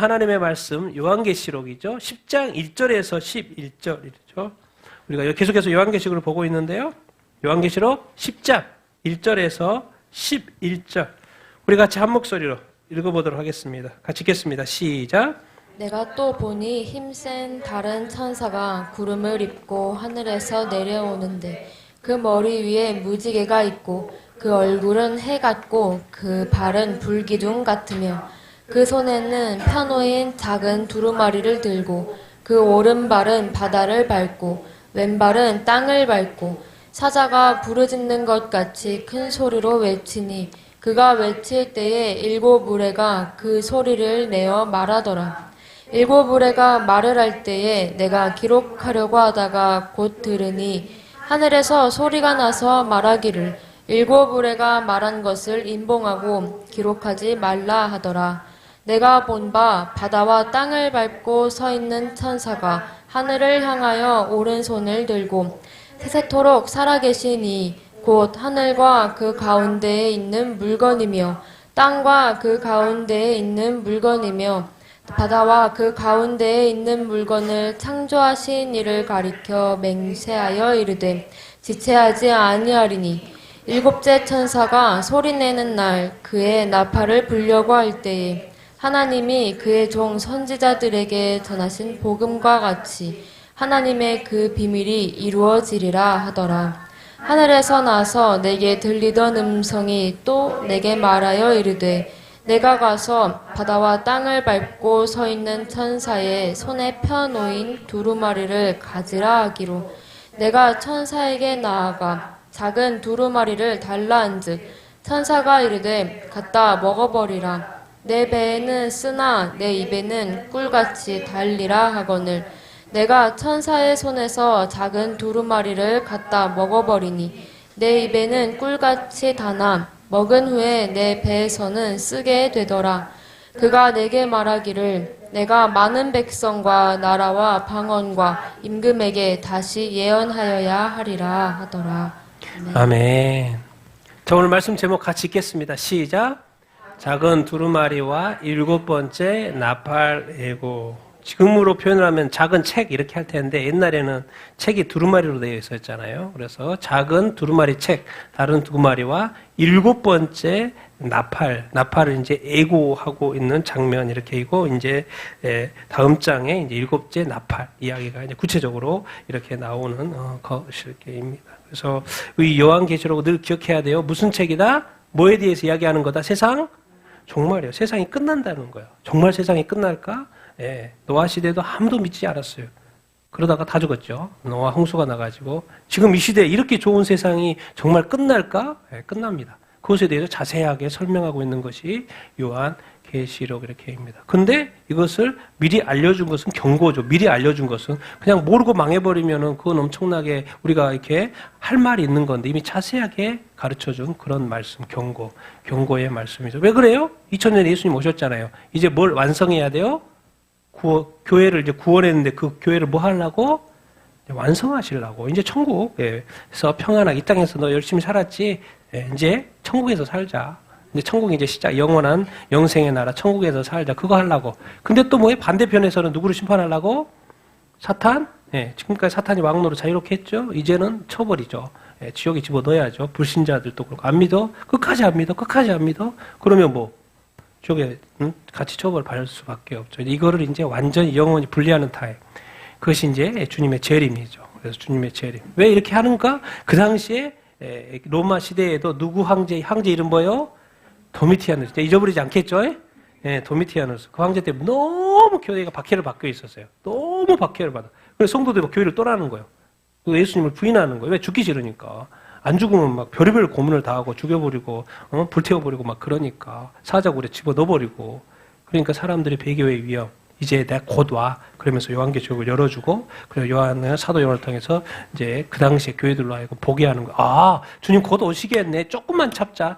하나님의 말씀 요한계시록이죠. 10장 1절에서 11절이죠. 우리가 계속해서 요한계시록을 보고 있는데요. 요한계시록 10장 1절에서 11절 우리 같이 한 목소리로 읽어보도록 하겠습니다. 같이 읽겠습니다. 시작. 내가 또 보니 힘센 다른 천사가 구름을 입고 하늘에서 내려오는데 그 머리 위에 무지개가 있고 그 얼굴은 해 같고 그 발은 불기둥 같으며 그 손에는 편호인 작은 두루마리를 들고 그 오른발은 바다를 밟고 왼발은 땅을 밟고 사자가 부르짖는 것 같이 큰 소리로 외치니 그가 외칠 때에 일곱 무리가 그 소리를 내어 말하더라. 일곱 무리가 말을 할 때에 내가 기록하려고 하다가 곧 들으니 하늘에서 소리가 나서 말하기를 일곱 무리가 말한 것을 인봉하고 기록하지 말라 하더라. 내가 본 바 바다와 땅을 밟고 서 있는 천사가 하늘을 향하여 오른손을 들고 세세토록 살아계시니 곧 하늘과 그 가운데에 있는 물건이며 땅과 그 가운데에 있는 물건이며 바다와 그 가운데에 있는 물건을 창조하신 이를 가리켜 맹세하여 이르되 지체하지 아니하리니 일곱째 천사가 소리내는 날 그의 나팔을 불려고 할 때에 하나님이 그의 종 선지자들에게 전하신 복음과 같이 하나님의 그 비밀이 이루어지리라 하더라. 하늘에서 나서 내게 들리던 음성이 또 내게 말하여 이르되 내가 가서 바다와 땅을 밟고 서 있는 천사의 손에 펴놓인 두루마리를 가지라 하기로 내가 천사에게 나아가 작은 두루마리를 달라 한즉 천사가 이르되 갖다 먹어버리라. 내 배에는 쓰나 내 입에는 꿀같이 달리라 하거늘 내가 천사의 손에서 작은 두루마리를 갖다 먹어버리니 내 입에는 꿀같이 다나 먹은 후에 내 배에서는 쓰게 되더라. 그가 내게 말하기를 내가 많은 백성과 나라와 방언과 임금에게 다시 예언하여야 하리라 하더라. 아멘. 자, 오늘 말씀 제목 같이 읽겠습니다. 시작. 작은 두루마리와 일곱 번째 나팔 예고. 지금으로 표현을 하면 작은 책 이렇게 할 텐데 옛날에는 책이 두루마리로 되어 있었잖아요. 그래서 작은 두루마리 책, 다른 두루마리와 일곱 번째 나팔을 이제 예고하고 있는 장면 이렇게 있고 이제 다음 장에 이제 일곱째 나팔 이야기가 이제 구체적으로 이렇게 나오는 것입니다. 그래서 이 요한계시록을 늘 기억해야 돼요. 무슨 책이다? 뭐에 대해서 이야기하는 거다? 세상? 정말이요. 세상이 끝난다는 거예요. 정말 세상이 끝날까? 예, 노아 시대도 아무도 믿지 않았어요. 그러다가 다 죽었죠. 노아 홍수가 나가지고 지금 이 시대에 이렇게 좋은 세상이 정말 끝날까? 예, 끝납니다. 그것에 대해서 자세하게 설명하고 있는 것이 요한계시록 이렇게입니다. 근데 이것을 미리 알려준 것은 경고죠. 미리 알려준 것은 그냥 모르고 망해버리면은 그건 엄청나게 우리가 이렇게 할 말이 있는 건데 이미 자세하게 가르쳐준 그런 말씀, 경고의 말씀이죠. 왜 그래요? 2000년에 예수님 오셨잖아요. 이제 뭘 완성해야 돼요? 교회를 이제 구원했는데 그 교회를 뭐 하려고? 완성하시려고. 이제 천국에서 평안하게 이 땅에서 너 열심히 살았지? 이제 천국에서 살자. 이제 천국이 이제 시작, 영원한 영생의 나라, 천국에서 살자. 그거 하려고. 근데 또 뭐예요? 반대편에서는 누구를 심판하려고? 사탄? 지금까지 사탄이 왕노로 자유롭게 했죠? 이제는 쳐버리죠. 지옥에 집어넣어야죠. 불신자들도 그렇고. 안 믿어? 끝까지 안 믿어? 끝까지 안 믿어? 그러면 뭐? 지옥에 같이 처벌 받을 수밖에 없죠. 이거를 이제 완전히 영원히 분리하는 타입. 그것이 이제 주님의 재림이죠. 그래서 주님의 재림. 왜 이렇게 하는가? 그 당시에 로마 시대에도 누구 황제 이름 뭐예요? 도미티아누스. 잊어버리지 않겠죠? 도미티아누스. 그 황제 때문에 너무 교회가 박해를 받고 있었어요. 너무 박해를 받아. 그래서 성도들이 막 교회를 떠나는 거예요. 예수님을 부인하는 거예요. 왜? 죽기 싫으니까. 안 죽으면 막 별의별 고문을 당하고 죽여버리고 불태워버리고 막 그러니까 사자굴에 집어넣어버리고 그러니까 사람들이 배교의 위험 이제 내가 곧 와 그러면서 요한계시록을 열어주고 그리고 요한은 사도 요한을 통해서 이제 그 당시에 교회들로 하여금 보게 하는 거야. 아 주님 곧 오시겠네. 조금만 참자.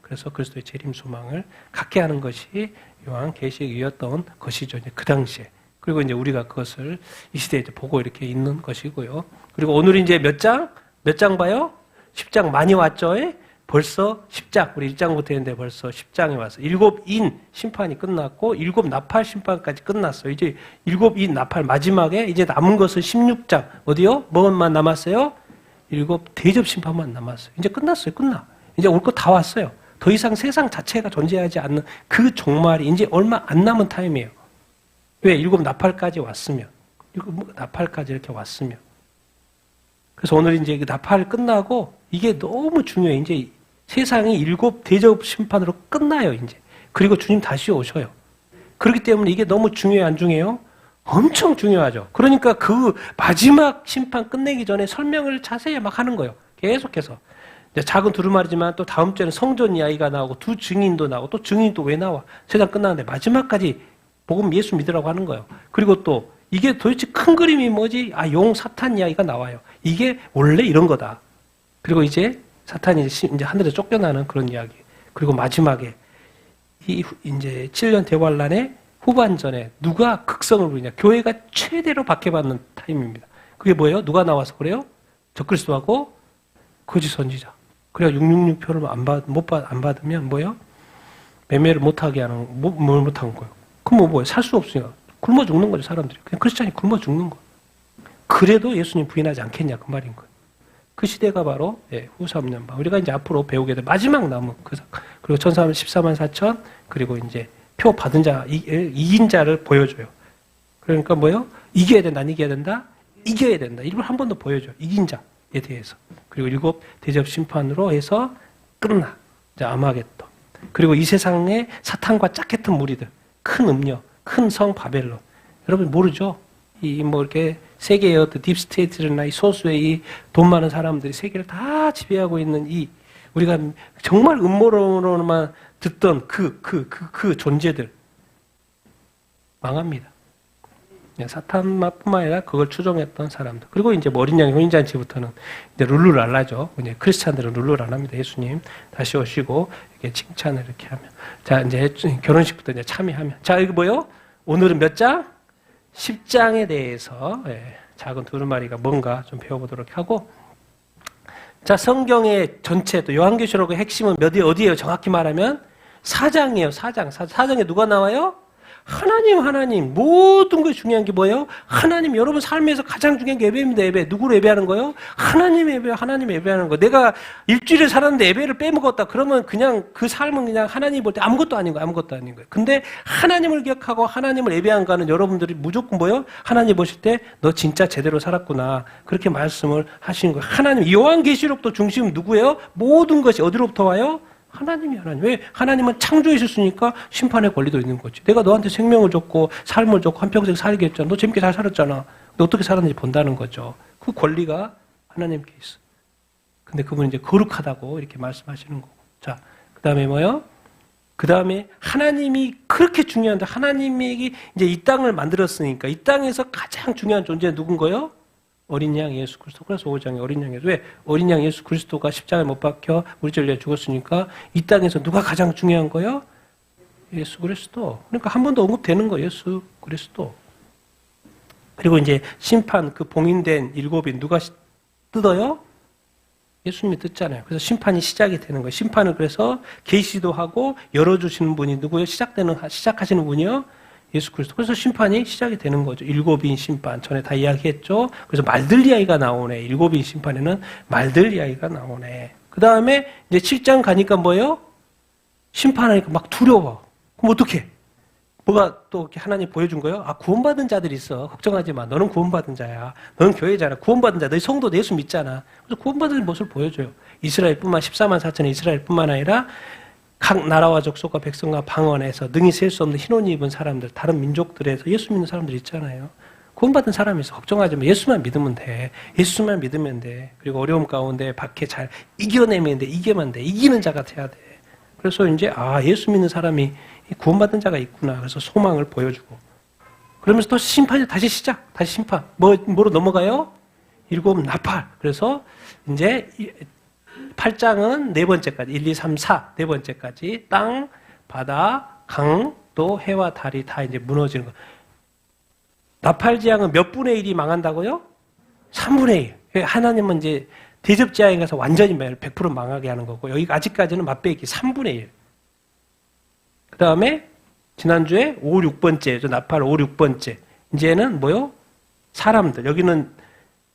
그래서 그리스도의 재림 소망을 갖게 하는 것이 요한계시록이었던 것이죠. 이제 그 당시에. 그리고 이제 우리가 그것을 이 시대에 이제 보고 이렇게 있는 것이고요. 그리고 오늘 이제 몇 장 봐요? 10장 많이 왔죠? 벌써 10장, 우리 1장부터 했는데 벌써 10장에 와서 7인 심판이 끝났고 7 나팔 심판까지 끝났어요. 이제 7인 나팔 마지막에 이제 남은 것은 16장. 어디요? 뭐만 남았어요? 7 대접 심판만 남았어요. 이제 끝났어요. 끝나. 이제 올 거 다 왔어요. 더 이상 세상 자체가 존재하지 않는 그 종말이 이제 얼마 안 남은 타임이에요. 왜? 7 나팔까지 왔으면. 7 나팔까지 이렇게 왔으면. 그래서 오늘 이제 그 나팔 끝나고 이게 너무 중요해요. 이제 세상이 7 대접 심판으로 끝나요, 이제. 그리고 주님 다시 오셔요. 그렇기 때문에 이게 너무 중요해요, 안 중요해요? 엄청 중요하죠. 그러니까 그 마지막 심판 끝내기 전에 설명을 자세히 막 하는 거예요. 계속해서. 작은 두루마리지만 또 다음 주에는 성전 이야기가 나오고 두 증인도 나오고 또 증인이 또 왜 나와? 세상 끝나는데 마지막까지 복음 예수 믿으라고 하는 거예요. 그리고 또 이게 도대체 큰 그림이 뭐지? 아, 용 사탄 이야기가 나와요. 이게 원래 이런 거다. 그리고 이제 사탄이 이제 하늘에 쫓겨나는 그런 이야기. 그리고 마지막에 이제 7년 대환란의 후반전에 누가 극성을 부리냐? 교회가 최대로 박해받는 타임입니다. 그게 뭐예요? 누가 나와서 그래요? 적그리스도하고 거짓 선지자. 그래야 666표를 안 받으면 뭐예요? 매매를 못하게 하는, 뭘 못한 거예요? 그럼 뭐예요? 살 수 없으니까. 굶어 죽는 거죠, 사람들이. 그냥 크리스찬이 굶어 죽는 거. 그래도 예수님 부인하지 않겠냐, 그 말인 거예요. 그 시대가 바로, 후 3년반. 우리가 이제 앞으로 배우게 될 마지막 남은, 그리고 14만 4천, 그리고 이제 표 받은 자, 이긴 자를 보여줘요. 그러니까 뭐예요? 이겨야 된다, 안 이겨야 된다? 이겨야 된다. 이걸 한 번 더 보여줘요. 이긴 자에 대해서. 그리고 7 대접 심판으로 해서 끝나. 이제 아마겟돈. 그리고 이 세상에 사탄과 짝했던 무리들, 큰 음녀, 큰 성 바벨론. 여러분 모르죠? 이렇게 세계의 딥스테이트나 이 소수의 이 돈 많은 사람들이 세계를 다 지배하고 있는 우리가 정말 음모론으로만 듣던 그 존재들. 망합니다. 사탄뿐만 아니라 그걸 추종했던 사람들. 그리고 이제 어린 양 혼인잔치부터는 이제 룰루랄라죠. 이제 크리스찬들은 룰루랄라입니다. 예수님 다시 오시고 이렇게 칭찬을 이렇게 하면. 자, 이제 결혼식부터 이제 참여하면. 자, 이거 뭐요? 오늘은 몇 장? 10장에 대해서 작은 두루마리가 뭔가 좀 배워보도록 하고. 자, 성경의 전체 또 요한계시록의 핵심은 어디예요? 정확히 말하면 4장이에요. 4장. 4장에 누가 나와요? 하나님. 모든 것이 중요한 게 뭐예요? 하나님, 여러분 삶에서 가장 중요한 게 예배입니다, 예배. 누구를 예배하는 거예요? 하나님 예배하는 거. 내가 일주일을 살았는데 예배를 빼먹었다. 그러면 그냥 그 삶은 그냥 하나님 볼 때 아무것도 아닌 거예요. 근데 하나님을 기억하고 하나님을 예배한 거는 여러분들이 무조건 뭐예요? 하나님 보실 때 너 진짜 제대로 살았구나. 그렇게 말씀을 하시는 거예요. 하나님, 요한계시록도 중심 누구예요? 모든 것이 어디로부터 와요? 하나님. 왜? 하나님은 창조해주셨으니까 심판의 권리도 있는 거지. 내가 너한테 생명을 줬고 삶을 줬고 한평생 살게 했잖아. 너 재밌게 잘 살았잖아. 너 어떻게 살았는지 본다는 거죠. 그 권리가 하나님께 있어. 근데 그분은 이제 거룩하다고 이렇게 말씀하시는 거고. 자, 그 다음에 뭐요? 그 다음에 하나님이 그렇게 중요한데 하나님이 이제 이 땅을 만들었으니까 이 땅에서 가장 중요한 존재는 누군가요? 어린 양 예수 그리스도. 그래서 5장에 어린 양 예수. 왜? 어린 양 예수 그리스도가 십자가에 못 박혀 우리 죄를 위해 죽었으니까 이 땅에서 누가 가장 중요한 거예요? 예수 그리스도. 그러니까 한 번 더 언급되는 거예요. 예수 그리스도. 그리고 이제 심판 그 봉인된 7인 누가 뜯어요? 예수님이 뜯잖아요. 그래서 심판이 시작이 되는 거예요. 심판을 그래서 계시도 하고 열어주시는 분이 누구예요? 시작하시는 분이요? 예수 그리스도. 그래서 심판이 시작이 되는 거죠. 7인 심판. 전에 다 이야기했죠. 그래서 말들 이야기가 나오네. 7인 심판에는 말들 이야기가 나오네. 그 다음에 이제 7장 가니까 뭐예요? 심판하니까 막 두려워. 그럼 어떡해? 뭐가 또 이렇게 하나님 보여준 거예요? 아, 구원받은 자들이 있어. 걱정하지 마. 너는 구원받은 자야. 너는 교회잖아. 구원받은 자. 너희 성도 예수 믿잖아. 그래서 구원받은 모습을 보여줘요. 14만 4천의 이스라엘뿐만 아니라 각 나라와 족속과 백성과 방언에서 능히 셀 수 없는 흰옷 입은 사람들, 다른 민족들에서 예수 믿는 사람들 있잖아요. 구원받은 사람이 있어. 걱정하지 마. 예수만 믿으면 돼. 예수만 믿으면 돼. 그리고 어려움 가운데 박해 잘 이겨내면 돼. 이기면 돼. 이기는 자가 돼야 돼. 그래서 이제 예수 믿는 사람이 구원받은 자가 있구나. 그래서 소망을 보여주고. 그러면서 또 심판이 다시 심판. 뭐로 넘어가요? 7 나팔. 그래서 이제 8장은 네 번째까지 1, 2, 3, 4 네 번째까지 땅, 바다, 강, 또 해와 달이 다 이제 무너지는 거. 나팔 재앙은 몇 분의 1이 망한다고요? 3분의 1. 하나님은 이제 대접지하에 가서 완전히 100% 망하게 하는 거고, 여기 아직까지는 맛배기 3분의 1. 그 다음에 지난주에 5, 6번째, 나팔 5, 6번째. 이제는 뭐요? 사람들. 여기는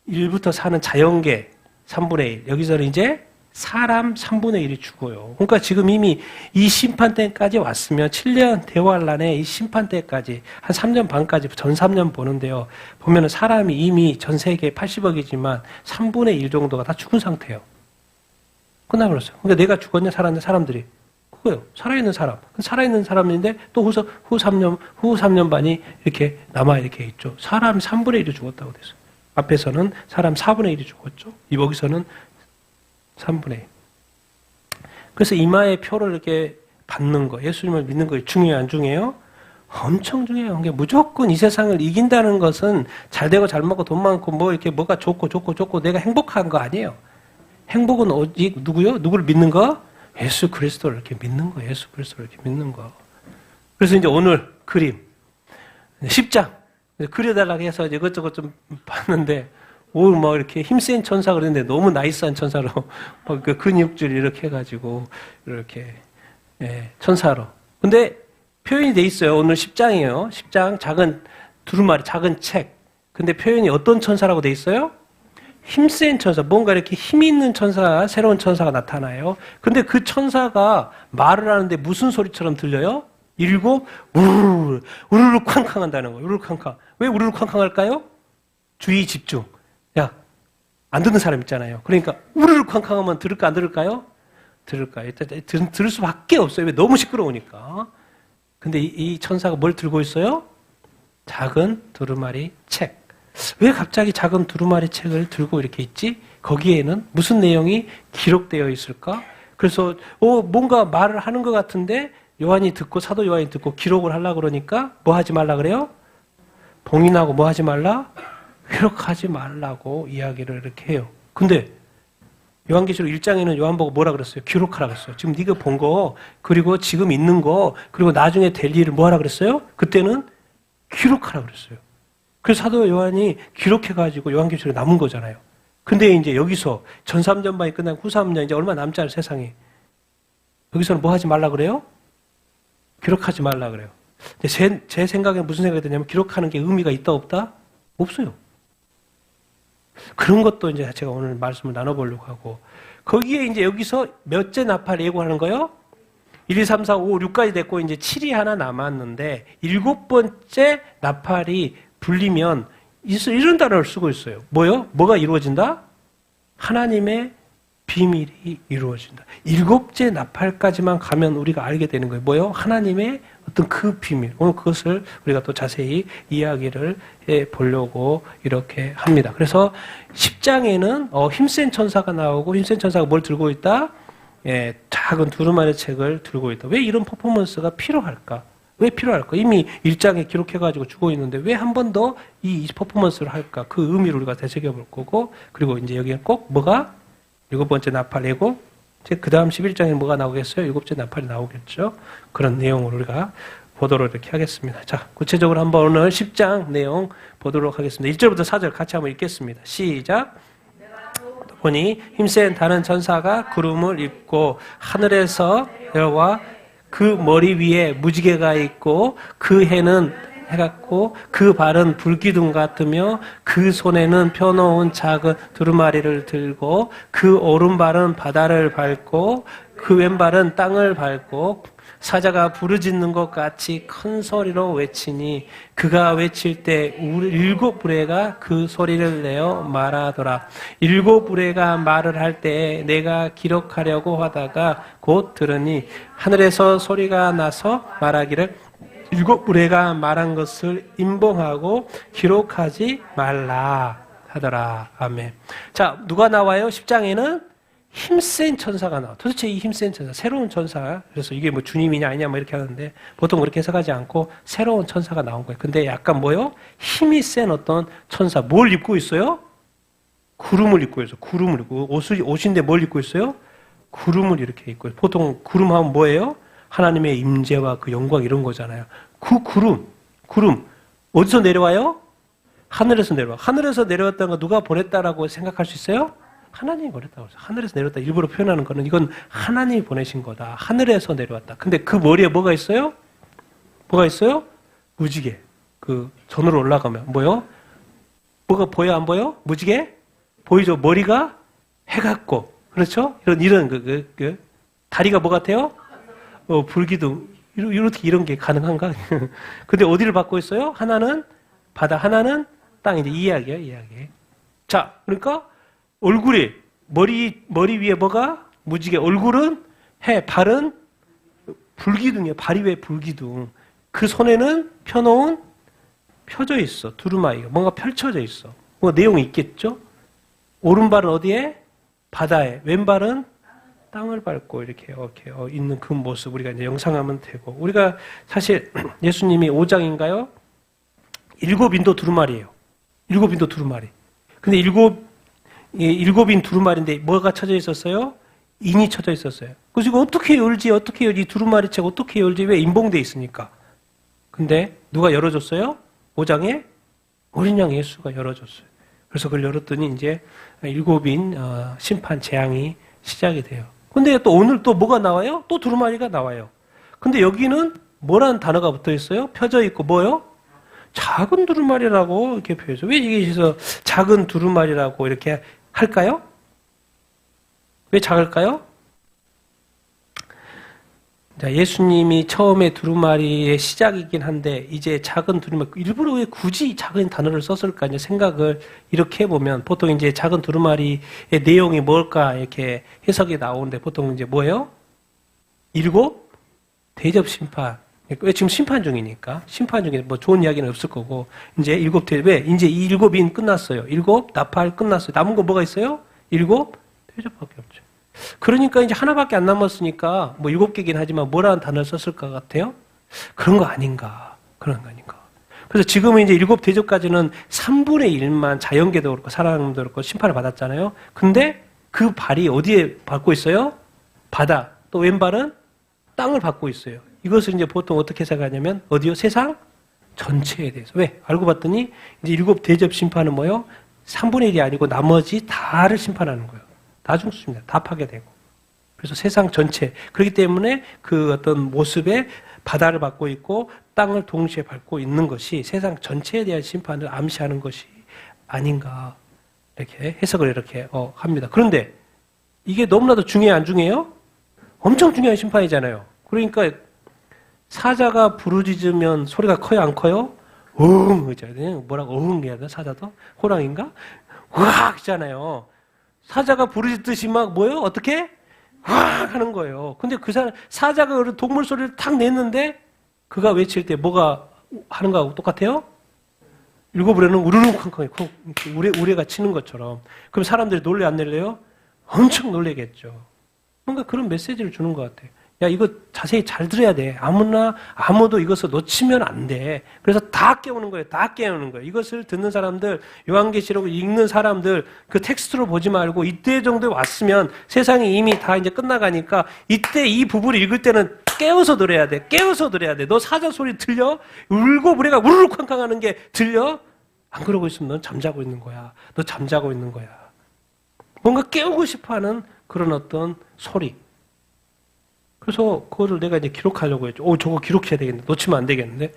1부터 4는 자연계 3분의 1. 여기서는 이제 사람 3분의 1이 죽어요. 그러니까 지금 이미 이 심판때까지 왔으면 7년 대환란에 이 심판때까지 한 3년 반까지 전 3년 보는데요. 보면은 사람이 이미 전 세계 80억이지만 3분의 1 정도가 다 죽은 상태예요. 끝나버렸어요. 그러니까 내가 죽었냐 살았냐 사람들이. 그거예요. 살아있는 사람. 살아있는 사람인데 또 후 3년 반이 이렇게 남아 이렇게 있죠. 사람 3분의 1이 죽었다고 됐어요. 앞에서는 사람 4분의 1이 죽었죠. 여기서는 3분의 1. 그래서 이마에 표를 이렇게 받는 거, 예수님을 믿는 거 중요해요, 안 중요해요? 엄청 중요해요. 그러니까 무조건 이 세상을 이긴다는 것은 잘 되고 잘 먹고 돈 많고 뭐 이렇게 뭐가 좋고 내가 행복한 거 아니에요. 행복은 오직 누구요? 누구를 믿는 거? 예수 그리스도를 이렇게 믿는 거, 예수 그리스도를 이렇게 믿는 거. 그래서 이제 오늘 그림 10장 그려달라고 해서 이것저것 좀 봤는데 오, 막 이렇게 힘센 천사 그랬는데 너무 나이스한 천사로 그 근육줄 이렇게 해가지고 이렇게 천사로. 근데 표현이 돼 있어요. 오늘 10장이에요. 10장 작은 두루마리 작은 책. 근데 표현이 어떤 천사라고 돼 있어요? 힘센 천사, 뭔가 이렇게 힘 있는 천사, 새로운 천사가 나타나요. 근데 그 천사가 말을 하는데 무슨 소리처럼 들려요? 일곱 우르르 쾅쾅 한다는 거예요. 우르르 쾅쾅. 왜 우르르 쾅쾅 할까요? 주의 집중. 야, 안 듣는 사람 있잖아요. 그러니까 우르르 쾅쾅 하면 들을까 안 들을까요? 들을까요? 들을 수밖에 없어요. 왜? 너무 시끄러우니까. 근데 이 천사가 뭘 들고 있어요? 작은 두루마리 책. 왜 갑자기 작은 두루마리 책을 들고 이렇게 있지? 거기에는 무슨 내용이 기록되어 있을까? 그래서 뭔가 말을 하는 것 같은데 사도 요한이 듣고 기록을 하려고 그러니까 뭐 하지 말라 그래요? 봉인하고 뭐 하지 말라? 기록하지 말라고 이야기를 이렇게 해요. 근데 요한계시록 1장에는 요한 보고 뭐라 그랬어요? 기록하라 그랬어요. 지금 네가 본 거, 그리고 지금 있는 거, 그리고 나중에 될 일을 뭐 하라 그랬어요? 그때는 기록하라 그랬어요. 그래서 사도 요한이 기록해가지고 요한계시록에 남은 거잖아요. 근데 이제 여기서 전 3년반이 끝나고 후 3년 이제 얼마 남지 않은 세상에 여기서는 뭐 하지 말라 그래요? 기록하지 말라 그래요. 근데 제 생각에 무슨 생각이 드냐면 기록하는 게 의미가 있다 없다? 없어요. 그런 것도 이제 제가 오늘 말씀을 나눠보려고 하고 거기에 이제 여기서 몇째 나팔 예고하는 거요? 1, 2, 3, 4, 5, 6까지 됐고 이제 7이 하나 남았는데 7번째 나팔이 불리면 이런 단어를 쓰고 있어요. 뭐요? 뭐가 이루어진다? 하나님의 비밀이 이루어진다. 7째 나팔까지만 가면 우리가 알게 되는 거예요. 뭐요? 하나님의 어떤 그 비밀. 오늘 그것을 우리가 또 자세히 이야기를 해 보려고 이렇게 합니다. 그래서 10장에는 힘센 천사가 나오고 힘센 천사가 뭘 들고 있다? 작은 두루마리 책을 들고 있다. 왜 이런 퍼포먼스가 필요할까? 왜 필요할까? 이미 1장에 기록해가지고 주고 있는데 왜 한 번 더 이 퍼포먼스를 할까? 그 의미를 우리가 되새겨볼 거고 그리고 이제 여기에 꼭 뭐가? 7번째 나팔 예고 그 다음 11장에 뭐가 나오겠어요? 7번째 나팔이 나오겠죠? 그런 내용을 우리가 보도록 이렇게 하겠습니다. 자, 구체적으로 한번 오늘 10장 내용 보도록 하겠습니다. 1절부터 4절 같이 한번 읽겠습니다. 시작! 보니 힘센 다른 천사가 구름을 입고 하늘에서 내려와 그 머리 위에 무지개가 있고 그 해는 해갖고 그 발은 불기둥 같으며 그 손에는 펴놓은 작은 두루마리를 들고 그 오른발은 바다를 밟고 그 왼발은 땅을 밟고 사자가 부르짖는 것 같이 큰 소리로 외치니 그가 외칠 때 7부레가 그 소리를 내어 말하더라. 7부레가 말을 할 때 내가 기록하려고 하다가 곧 들으니 하늘에서 소리가 나서 말하기를 7부레가 말한 것을 임봉하고 기록하지 말라 하더라. 아멘. 자, 누가 나와요? 10장에는 힘센 천사가 나와. 도대체 이 힘센 천사, 새로운 천사. 그래서 이게 뭐 주님이냐 아니냐 뭐 이렇게 하는데 보통 그렇게 해석하지 않고 새로운 천사가 나온 거예요. 근데 약간 뭐요? 힘이 센 어떤 천사. 뭘 입고 있어요? 구름을 입고 있어요. 구름을 입고. 옷인데 뭘 입고 있어요? 구름을 이렇게 입고 있어요. 보통 구름 하면 뭐예요? 하나님의 임재와 그 영광 이런 거잖아요. 그 구름. 어디서 내려와요? 하늘에서 내려와. 하늘에서 내려왔다는 거 누가 보냈다라고 생각할 수 있어요? 하나님이 보냈다고 그랬어요. 하늘에서 내려왔다 일부러 표현하는 거는 이건 하나님이 보내신 거다. 하늘에서 내려왔다. 근데 그 머리에 뭐가 있어요? 뭐가 있어요? 무지개. 그 전으로 올라가면 뭐요? 뭐가 보여 안 보여? 무지개? 보이죠? 머리가 해 같고 그렇죠? 이런 다리가 뭐 같아요? 불기둥. 이렇게 이런 게 가능한가? 근데 어디를 받고 있어요? 하나는 바다, 하나는 땅. 이제 이 이야기야, 이 이야기. 자, 그러니까 얼굴이 머리 위에 뭐가 무지개, 얼굴은 해, 발은 불기둥이야. 발이 왜 불기둥? 그 손에는 펴져 있어. 두루마리가 뭔가 펼쳐져 있어. 뭐 내용이 있겠죠? 오른발은 어디에? 바다에. 왼발은 땅을 밟고 이렇게 있는 그 모습 우리가 이제 영상하면 되고, 우리가 사실 예수님이 5장인가요? 7인도 두루마리예요. 7인도 두루마리. 근데 일곱인 두루마리인데 뭐가 쳐져 있었어요? 인이 쳐져 있었어요. 그래서 이거 어떻게 열지? 이 두루마리책 어떻게 열지? 왜 인봉돼 있으니까. 근데 누가 열어줬어요? 5장에 어린 양 예수가 열어줬어요. 그래서 그걸 열었더니 이제 7인 심판 재앙이 시작이 돼요. 근데 또 오늘 또 뭐가 나와요? 또 두루마리가 나와요. 근데 여기는 뭐라는 단어가 붙어 있어요? 펴져 있고 뭐요? 작은 두루마리라고 이렇게 표현해서 왜 여기서 작은 두루마리라고 이렇게 할까요? 왜 작을까요? 자, 예수님이 처음에 두루마리의 시작이긴 한데 이제 작은 두루마리 일부러 왜 굳이 작은 단어를 썼을까 이제 생각을 이렇게 해보면 보통 이제 작은 두루마리의 내용이 뭘까 이렇게 해석이 나오는데 보통 이제 뭐예요? 7 대접 심판. 왜 지금 심판 중이니까 심판 중에 뭐 좋은 이야기는 없을 거고 이제 7 대접 왜 이제 이 7인 끝났어요. 7 나팔 끝났어요. 남은 거 뭐가 있어요? 7 대접밖에 없죠. 그러니까 이제 하나밖에 안 남았으니까 뭐 7개긴 하지만 뭐라는 단어를 썼을 것 같아요? 그런 거 아닌가. 그런 거 아닌가. 그래서 지금은 이제 7 대접까지는 3분의 1만 자연계도 그렇고 사람도 그렇고 심판을 받았잖아요. 근데 그 발이 어디에 밟고 있어요? 바다. 또 왼발은 땅을 밟고 있어요. 이것을 이제 보통 어떻게 생각하냐면 어디요? 세상 전체에 대해서. 왜? 알고 봤더니 이제 7 대접 심판은 뭐요? 3분의 1이 아니고 나머지 다를 심판하는 거예요. 다 죽습니다. 다 파괴되고. 그래서 세상 전체. 그렇기 때문에 그 어떤 모습에 바다를 밟고 있고 땅을 동시에 밟고 있는 것이 세상 전체에 대한 심판을 암시하는 것이 아닌가. 이렇게 해석을 이렇게 합니다. 그런데 이게 너무나도 중요해 안 중요해요? 엄청 중요한 심판이잖아요. 그러니까 사자가 부르짖으면 소리가 커요 안 커요? 뭐라고 해야 되나 사자도? 호랑인가? 으악 하잖아요. 사자가 부르짖듯이 막 뭐요? 어떻게? 으악 하는 거예요. 근데 그 사자가 동물 소리를 탁 냈는데 그가 외칠 때 뭐가 하는 거하고 똑같아요? 7우레는 우르릉쾅쾅 우레가 치는 것처럼. 그럼 사람들이 놀래 안 놀래요? 엄청 놀래겠죠. 뭔가 그런 메시지를 주는 것 같아요. 야, 이거 자세히 잘 들어야 돼. 아무도 이것을 놓치면 안 돼. 그래서 다 깨우는 거예요. 다 깨우는 거예요. 이것을 듣는 사람들, 요한계시록을 읽는 사람들, 그 텍스트로 보지 말고 이때 정도에 왔으면 세상이 이미 다 이제 끝나가니까 이때 이 부분을 읽을 때는 깨워서 들어야 돼. 깨워서 들어야 돼. 너 사자 소리 들려? 울고 무례가 우르르 쾅쾅 하는 게 들려? 안 그러고 있으면 넌 잠자고 있는 거야. 너 잠자고 있는 거야. 뭔가 깨우고 싶어 하는 그런 어떤 소리. 그래서 그거를 내가 이제 기록하려고 했죠. 저거 기록해야 되겠네. 놓치면 안 되겠는데.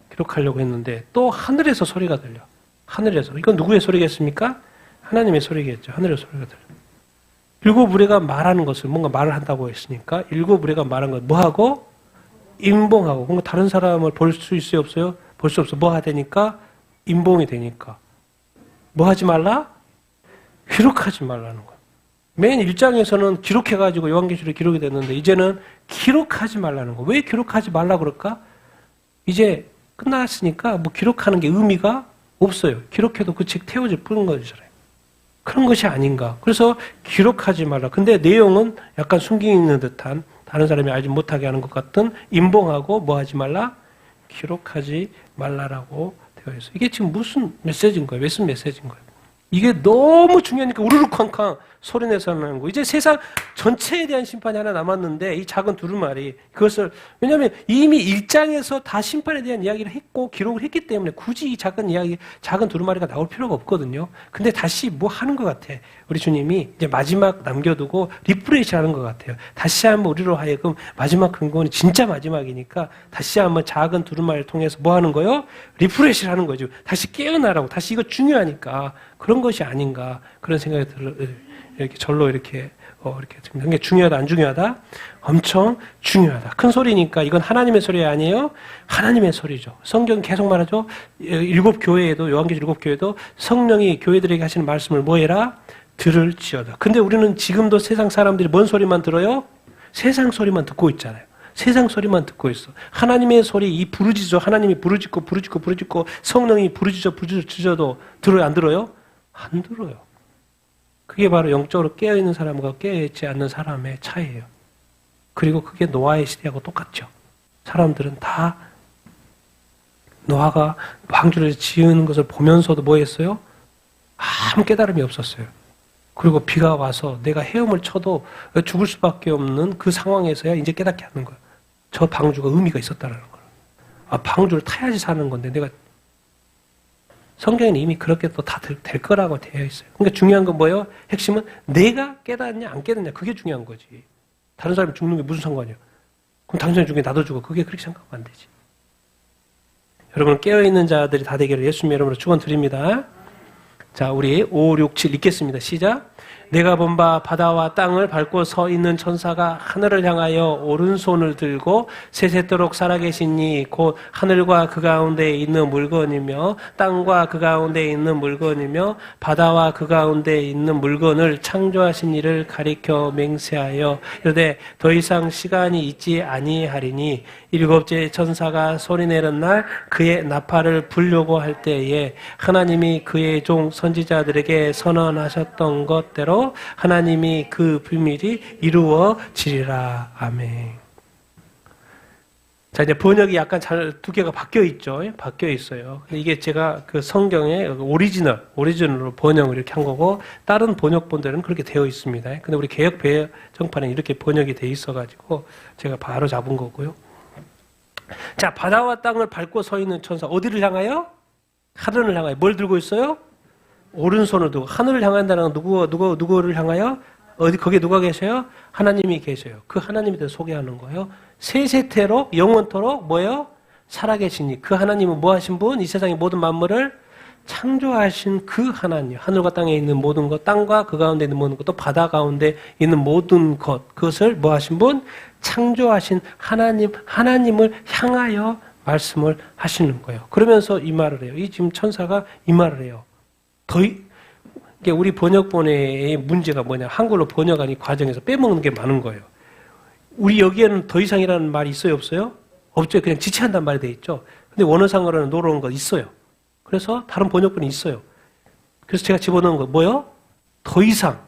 기록하려고 했는데 또 하늘에서 소리가 들려. 하늘에서. 이건 누구의 소리겠습니까? 하나님의 소리겠죠. 하늘의 소리가 들려. 7우레가 말하는 것을 뭔가 말을 한다고 했으니까 7우레가 말한 것 뭐하고? 임봉하고. 뭔가 다른 사람을 볼 수 있어요? 없어요? 볼 수 없어. 뭐 하되니까? 임봉이 되니까. 뭐 하지 말라? 기록하지 말라는 거야. 맨 1장에서는 기록해가지고 요한계시록에 기록이 됐는데 이제는 기록하지 말라는 거. 왜 기록하지 말라 그럴까? 이제 끝났으니까 뭐 기록하는 게 의미가 없어요. 기록해도 그 책 태워질 뿐인 거잖아요. 그런 것이 아닌가. 그래서 기록하지 말라. 근데 내용은 약간 숨겨 있는 듯한 다른 사람이 알지 못하게 하는 것 같은 임봉하고 뭐 하지 말라? 기록하지 말라라고 되어 있어요. 이게 지금 무슨 메시지인 거예요? 무슨 메시지인 거예요? 이게 너무 중요하니까 우르르 쾅쾅 소리내서 하는 거. 이제 세상 전체에 대한 심판이 하나 남았는데 이 작은 두루마리 그것을 왜냐하면 이미 1장에서 다 심판에 대한 이야기를 했고 기록을 했기 때문에 굳이 이 작은 이야기 작은 두루마리가 나올 필요가 없거든요. 근데 다시 뭐 하는 것 같아. 우리 주님이 이제 마지막 남겨두고 리프레시 하는 것 같아요. 다시 한번 우리로 하여금 마지막 근거는 진짜 마지막이니까 다시 한번 작은 두루마리를 통해서 뭐 하는 거요? 리프레시를 하는 거죠. 다시 깨어나라고. 다시 이거 중요하니까 그런 것이 아닌가 그런 생각이 들어요. 이렇게 절로 이렇게 이게 중요하다 안 중요하다? 엄청 중요하다. 큰 소리니까 이건 하나님의 소리 아니에요? 하나님의 소리죠. 성경 계속 말하죠. 7교회에도 요한계시록 7교회도 성령이 교회들에게 하시는 말씀을 뭐해라? 들을지어다. 근데 우리는 지금도 세상 사람들이 뭔 소리만 들어요? 세상 소리만 듣고 있잖아요. 세상 소리만 듣고 있어. 하나님의 소리 이 부르짖어 하나님이 부르짖고 성령이 부르짖어도 들어요 안 들어요? 안 들어요. 그게 바로 영적으로 깨어있는 사람과 깨어있지 않는 사람의 차이예요. 그리고 그게 노아의 시대하고 똑같죠. 사람들은 다 노아가 방주를 지은 것을 보면서도 뭐 했어요? 아무 깨달음이 없었어요. 그리고 비가 와서 내가 헤엄을 쳐도 죽을 수밖에 없는 그 상황에서야 이제 깨닫게 하는 거예요. 저 방주가 의미가 있었다는 거예요. 아, 방주를 타야지 사는 건데 내가 성경에는 이미 그렇게 또 다 될 거라고 되어 있어요. 그러니까 중요한 건 뭐예요? 핵심은 내가 깨닫냐 안 깨닫냐 그게 중요한 거지. 다른 사람이 죽는 게 무슨 상관이야? 그럼 당신이 죽게 나도 죽어. 그게 그렇게 생각하면 안 되지. 여러분 깨어있는 자들이 다 되기를 예수님의 이름으로 축원드립니다. 자, 우리 5, 6, 7 읽겠습니다. 시작. 내가 본 바 바다와 땅을 밟고 서 있는 천사가 하늘을 향하여 오른손을 들고 세세토록 살아계신 이 곧 하늘과 그 가운데 있는 물건이며 땅과 그 가운데 있는 물건이며 바다와 그 가운데 있는 물건을 창조하신 이를 가리켜 맹세하여 이르되 더 이상 시간이 있지 아니하리니 일곱째 천사가 소리내는 날 그의 나팔을 불려고 할 때에 하나님이 그의 종 선지자들에게 선언하셨던 것대로 하나님이 그 비밀이 이루어지리라. 아멘. 자, 이제 번역이 약간 두 개가 바뀌어 있죠. 바뀌어 있어요. 이게 제가 그 성경의 오리지널로 번역을 이렇게 한 거고, 다른 번역본들은 그렇게 되어 있습니다. 근데 우리 개역 배정판에 이렇게 번역이 되어 있어가지고, 제가 바로 잡은 거고요. 자, 바다와 땅을 밟고 서 있는 천사, 어디를 향하여? 하늘을 향하여. 뭘 들고 있어요? 오른손을 두고. 하늘을 향한다는 건 누구를 향하여? 어디, 거기에 누가 계셔요? 하나님이 계셔요. 그 하나님에 대해서 소개하는 거예요. 세세토록, 영원토록, 뭐예요? 살아계시니. 그 하나님은 뭐 하신 분? 이 세상의 모든 만물을 창조하신 그 하나님. 하늘과 땅에 있는 모든 것, 땅과 그 가운데 있는 모든 것, 또 바다 가운데 있는 모든 것. 그것을 뭐 하신 분? 창조하신 하나님을 향하여 말씀을 하시는 거예요. 그러면서 이 말을 해요. 이 지금 천사가 이 말을 해요. 우리 번역본의 문제가 뭐냐. 한글로 번역하는 과정에서 빼먹는 게 많은 거예요. 우리 여기에는 더 이상이라는 말이 있어요, 없어요? 없죠. 그냥 지체한다는 말이 돼 있죠. 근데 원어상으로는 노로운 거 있어요. 그래서 다른 번역본이 있어요. 그래서 제가 집어넣은 거 뭐요? 더 이상.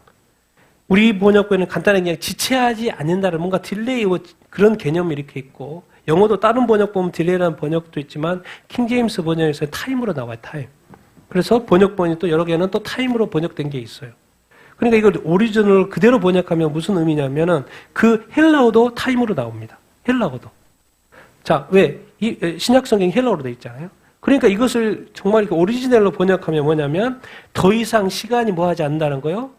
우리 번역본에는 간단하게 그냥 지체하지 않는다는 뭔가 딜레이 그런 개념이 이렇게 있고, 영어도 다른 번역 보면 딜레이라는 번역도 있지만 킹제임스 번역에서는 타임으로 나와요. 타임. 그래서 번역본이 또 여러 개는 또 타임으로 번역된 게 있어요. 그러니까 이걸 오리지널 그대로 번역하면 무슨 의미냐면은 그 헬라어도 타임으로 나옵니다. 헬라어도. 자, 왜? 이 신약 성경이 헬라어로 돼 있잖아요. 그러니까 이것을 정말 이렇게 오리지널로 번역하면 뭐냐면 더 이상 시간이 뭐 하지 않는다는 거요?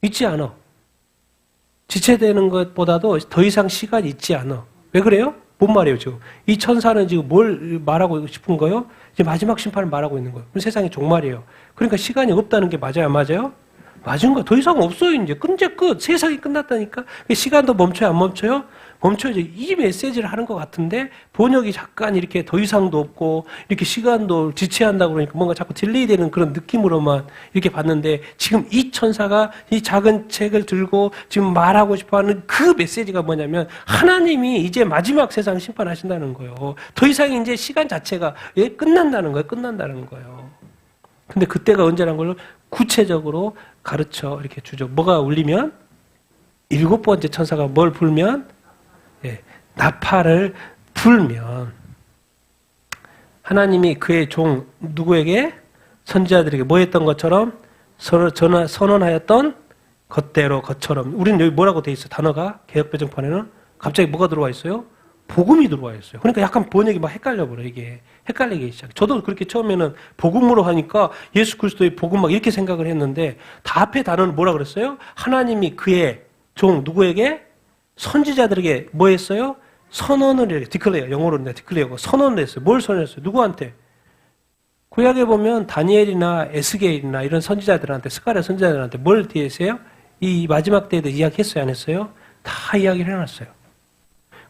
있지 않아. 지체되는 것보다도 더 이상 시간이 있지 않아. 왜 그래요? 뭔 말이에요, 지금? 이 천사는 지금 뭘 말하고 싶은 거예요? 이제 마지막 심판을 말하고 있는 거예요. 세상이 종말이에요. 그러니까 시간이 없다는 게 맞아요, 안 맞아요? 맞은 거야. 더 이상 없어요, 이제. 이제 끝. 세상이 끝났다니까. 시간도 멈춰요, 안 멈춰요? 멈춰야죠. 이 메시지를 하는 것 같은데, 번역이 잠깐 이렇게 더 이상도 없고, 이렇게 시간도 지체한다고 그러니까 뭔가 자꾸 딜레이 되는 그런 느낌으로만 이렇게 봤는데, 지금 이 천사가 이 작은 책을 들고 지금 말하고 싶어 하는 그 메시지가 뭐냐면, 하나님이 이제 마지막 세상 심판하신다는 거예요. 더 이상 이제 시간 자체가 끝난다는 거예요. 근데 그때가 언제라는 걸 구체적으로 가르쳐 이렇게 주죠. 뭐가 울리면? 7번째 천사가 뭘 불면? 나팔을 불면 하나님이 그의 종 누구에게? 선지자들에게 뭐 했던 것처럼? 선언하였던 것대로 것처럼. 우리는 여기 뭐라고 돼 있어요? 단어가 개역배정판에는 갑자기 뭐가 들어와 있어요? 복음이 들어와 있어요. 그러니까 약간 번역이 막 헷갈려버려. 이게 헷갈리기 시작. 저도 그렇게 처음에는 복음으로 하니까 예수 그리스도의 복음 막 이렇게 생각을 했는데 다 앞에 단어는 뭐라 그랬어요? 하나님이 그의 종 누구에게? 선지자들에게 뭐 했어요? 선언을 이렇게 디클레어, 영어로는 디클레어, 선언을 했어요. 뭘 선언했어요? 누구한테? 구약에 보면 다니엘이나 에스겔이나 이런 선지자들한테, 스가랴 선지자들한테 뭘 했어요? 이 마지막 때에 대해 이야기했어요, 안 했어요? 다 이야기를 해놨어요.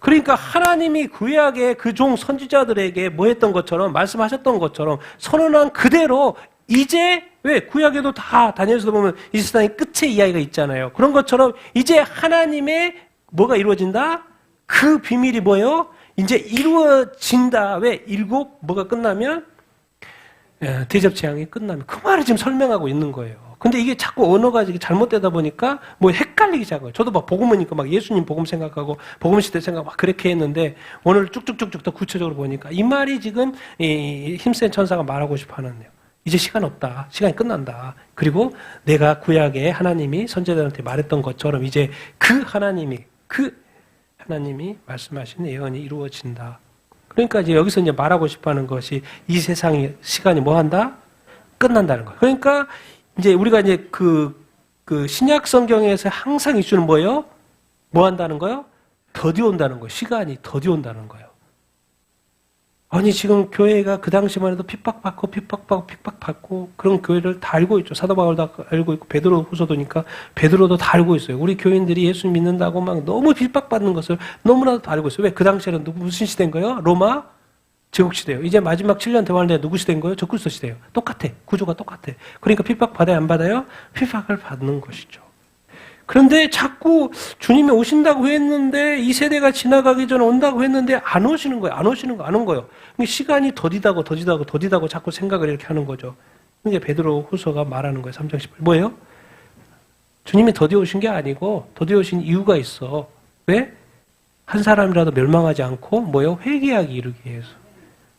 그러니까 하나님이 구약의 그 종 선지자들에게 뭐 했던 것처럼, 말씀하셨던 것처럼 선언한 그대로 이제, 왜? 구약에도 다 다니엘서도 보면 이 세상의 끝의 이야기가 있잖아요. 그런 것처럼 이제 하나님의 뭐가 이루어진다? 그 비밀이 뭐예요? 이제 이루어진다. 왜? 일곱 뭐가 끝나면? 대접 재앙이 끝나면. 그 말을 지금 설명하고 있는 거예요. 근데 이게 자꾸 언어가 잘못되다 보니까 뭐 헷갈리기 시작한 거예요. 저도 막 복음이니까 막 예수님 복음 생각하고 복음 시대 생각 막 그렇게 했는데 오늘 쭉쭉쭉쭉 더 구체적으로 보니까 이 말이 지금 이 힘센 천사가 말하고 싶어 하는 거예요. 이제 시간 없다. 시간이 끝난다. 그리고 내가 구약에 하나님이 선지자들한테 말했던 것처럼 이제 그 하나님이 말씀하신 예언이 이루어진다. 그러니까 이제 여기서 이제 말하고 싶어 하는 것이 이 세상의 시간이 뭐 한다? 끝난다는 거예요. 그러니까 이제 우리가 이제 그 신약 성경에서 항상 이슈는 뭐예요? 뭐 한다는 거예요? 더디 온다는 거예요. 시간이 더디 온다는 거예요. 아니 지금 교회가 그 당시만 해도 핍박받고 그런 교회를 다 알고 있죠. 사도 바울도 알고 있고 베드로 후서도니까 베드로도 다 알고 있어요. 우리 교인들이 예수 믿는다고 막 너무 핍박받는 것을 너무나도 다 알고 있어요. 왜? 그 당시에는 무슨 시대인 거예요? 로마 제국 시대예요. 이제 마지막 7년 대환란에 누구 시대인 거예요? 적그리스도 시대예요. 똑같아. 구조가 똑같아. 그러니까 핍박받아요? 안 받아요? 핍박을 받는 것이죠. 그런데 자꾸 주님이 오신다고 했는데 이 세대가 지나가기 전에 온다고 했는데 안 오시는 거예요. 안 오는 거예요. 시간이 더디다고 자꾸 생각을 이렇게 하는 거죠. 이게 베드로 후서가 말하는 거예요. 3장 18. 뭐예요? 주님이 더디 오신 게 아니고 더디 오신 이유가 있어. 왜? 한 사람이라도 멸망하지 않고 뭐예요? 회개하기 이르기 위해서.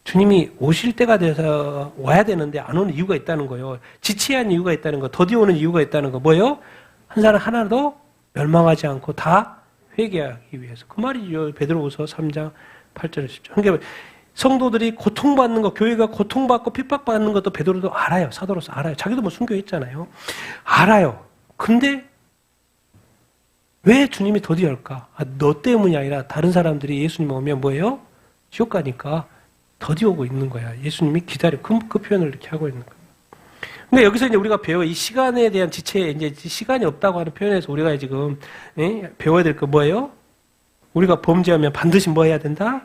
주님이 오실 때가 돼서 와야 되는데 안 오는 이유가 있다는 거예요. 지체한 이유가 있다는 거. 더디 오는 이유가 있다는 거. 뭐예요? 한 사람 하나도 멸망하지 않고 다 회개하기 위해서. 그 말이죠. 베드로후서 3장 8절 10절. 그러니까 성도들이 고통받는 거, 교회가 고통받고 핍박받는 것도 베드로도 알아요. 사도로서 알아요. 자기도 뭐 순교했잖아요. 알아요. 근데 왜 주님이 더디 할까? 너 때문이 아니라 다른 사람들이 예수님 오면 뭐예요? 지옥 가니까 더디 오고 있는 거야. 예수님이 기다려. 그 표현을 이렇게 하고 있는 거야. 근데 여기서 이제 우리가 이 시간에 대한 지체, 이제 시간이 없다고 하는 표현에서 우리가 지금, 배워야 될 거 뭐예요? 우리가 범죄하면 반드시 뭐 해야 된다?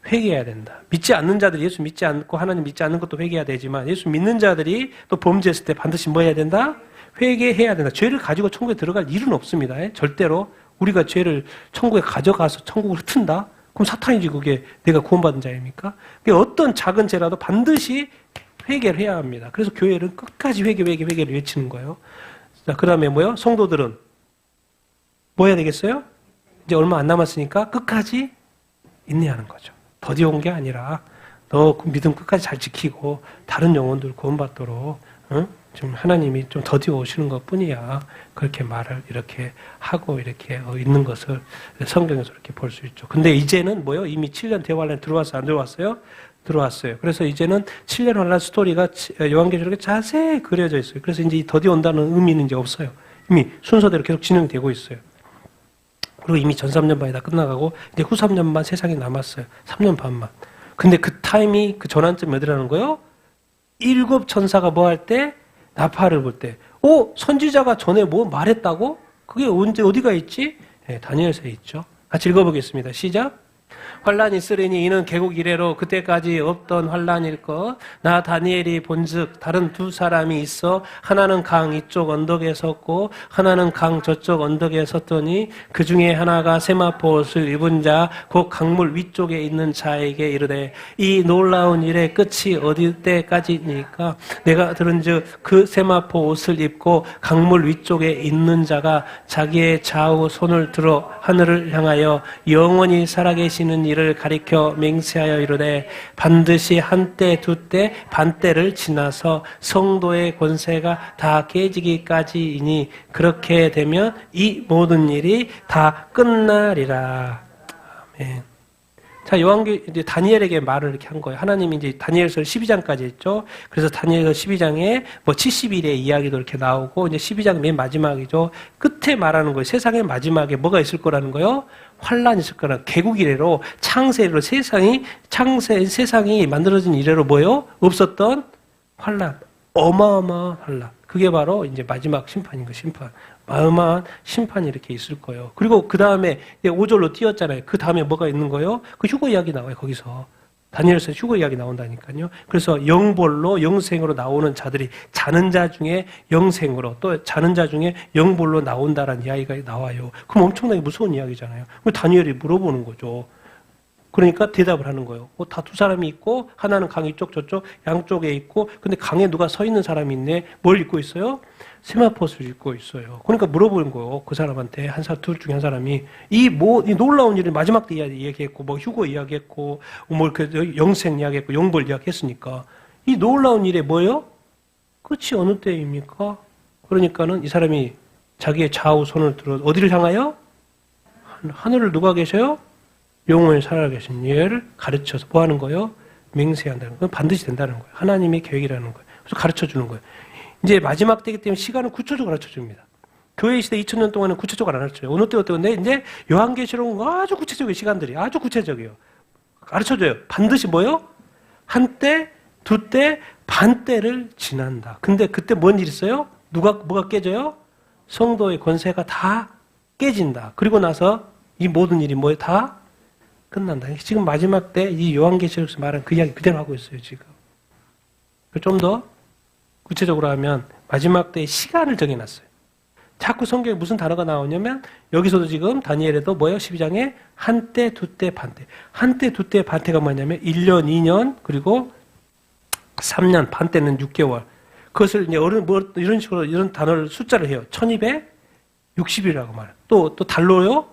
회개해야 된다. 믿지 않는 자들이 예수 믿지 않고 하나님 믿지 않는 것도 회개해야 되지만 예수 믿는 자들이 또 범죄했을 때 반드시 뭐 해야 된다? 회개해야 된다. 죄를 가지고 천국에 들어갈 일은 없습니다. 절대로. 우리가 죄를 천국에 가져가서 천국을 흩은다? 그럼 사탄이지 그게 내가 구원받은 자입니까? 어떤 작은 죄라도 반드시 회개를 해야 합니다. 그래서 교회는 끝까지 회개를 외치는 거예요. 자, 그 다음에 뭐요? 성도들은 뭐 해야 되겠어요? 이제 얼마 안 남았으니까 끝까지 인내하는 거죠. 더디 온 게 아니라 너 믿음 끝까지 잘 지키고 다른 영혼들 구원받도록 좀 하나님이 좀 더디 오시는 것 뿐이야. 그렇게 말을 이렇게 하고 이렇게 있는 것을 성경에서 이렇게 볼 수 있죠. 근데 이제는 뭐요? 이미 7년 대환란에 들어왔어요? 안 들어왔어요? 들어왔어요. 그래서 이제는 7년 환란 스토리가 요한계시록에 자세히 그려져 있어요. 그래서 이제 이 더디 온다는 의미는 이제 없어요. 이미 순서대로 계속 진행되고 있어요. 그리고 이미 전 3년 반이 다 끝나가고 이제 후 3년 반 세상에 남았어요. 3년 반만. 근데 그 타임이 그 전환점이 어디라는 거예요? 7 천사가 뭐 할 때? 나팔을 불 때. 선지자가 전에 뭐 말했다고? 그게 언제 어디가 있지? 다니엘서에 있죠. 같이 읽어보겠습니다. 시작. 환란이 있으리니 이는 개국 이래로 그때까지 없던 환란일 것. 나 다니엘이 본즉 다른 두 사람이 있어 하나는 강 이쪽 언덕에 섰고 하나는 강 저쪽 언덕에 섰더니 그 중에 하나가 세마포 옷을 입은 자 곧 강물 위쪽에 있는 자에게 이르되 이 놀라운 일의 끝이 어디 때까지니까 내가 들은즉 그 세마포 옷을 입고 강물 위쪽에 있는 자가 자기의 좌우 손을 들어 하늘을 향하여 영원히 살아계신 일으키시는 일을 가리켜 맹세하여 이르되 반드시 한때 두때 반때를 지나서 성도의 권세가 다 깨지기까지이니 그렇게 되면 이 모든 일이 다 끝나리라. 아멘. 자, 이제 다니엘에게 말을 이렇게 한 거예요. 하나님이 이제 다니엘서 12장까지 했죠. 그래서 다니엘서 12장에 뭐 70일의 이야기도 이렇게 나오고, 이제 12장 맨 마지막이죠. 끝에 말하는 거예요. 세상의 마지막에 뭐가 있을 거라는 거요? 환란이 있을 거라. 개국 이래로, 창세 이래로 세상이 만들어진 이래로 뭐요? 없었던 환란. 어마어마한 환란. 그게 바로 이제 마지막 심판인 거, 심판. 어마어마한 심판이 이렇게 있을 거예요. 그리고 그 다음에 5절로 띄었잖아요. 그 다음에 뭐가 있는 거예요? 그 휴거 이야기 나와요, 거기서. 다니엘서 휴거 이야기 나온다니까요. 그래서 영벌로, 영생으로 나오는 자들이 자는 자 중에 영생으로, 또 자는 자 중에 영벌로 나온다라는 이야기가 나와요. 그럼 엄청나게 무서운 이야기잖아요. 다니엘이 물어보는 거죠. 그러니까 대답을 하는 거예요. 다 두 사람이 있고, 하나는 강 이쪽 저쪽 양쪽에 있고, 근데 강에 누가 서 있는 사람이 있네. 뭘 입고 있어요? 세마포스를 입고 있어요. 그러니까 물어보는 거예요. 그 사람한테 둘 중에 한 사람이 이 놀라운 일을 마지막 때 이야기했고, 뭐 휴거 이야기했고, 뭐 영생 이야기했고, 영벌 이야기했으니까 이 놀라운 일에 뭐예요? 끝이 어느 때입니까? 그러니까는 이 사람이 자기의 좌우 손을 들어 어디를 향하여? 하늘을 누가 계셔요? 영원히 살아계신 예를 가르쳐서 뭐 하는 거예요? 맹세한다는 거예요. 반드시 된다는 거예요. 하나님의 계획이라는 거예요. 그래서 가르쳐 주는 거예요. 이제 마지막 때이기 때문에 시간은 구체적으로 가르쳐 줍니다. 교회 시대 2000년 동안은 구체적으로 안 가르쳐요. 어느 때 어떤데 이제 요한계시록은 아주 구체적인 시간들이 아주 구체적이에요. 가르쳐 줘요. 반드시 뭐요? 한때, 두때, 반때를 지난다. 근데 그때 뭔 일 있어요? 뭐가 깨져요? 성도의 권세가 다 깨진다. 그리고 나서 이 모든 일이 뭐예요? 다 끝난다. 지금 마지막 때 이 요한계시록에서 말한 그 이야기 그대로 하고 있어요, 지금. 좀 더 구체적으로 하면 마지막 때의 시간을 정해놨어요. 자꾸 성경에 무슨 단어가 나오냐면 여기서도 지금 다니엘에도 뭐예요? 12장에 한때, 두때, 반때. 한때, 두때, 반때가 뭐냐면 1년, 2년, 그리고 3년, 반때는 6개월. 그것을 이제 이런 식으로 이런 단어를 숫자를 해요. 1260이라고 말해요. 또 달로요?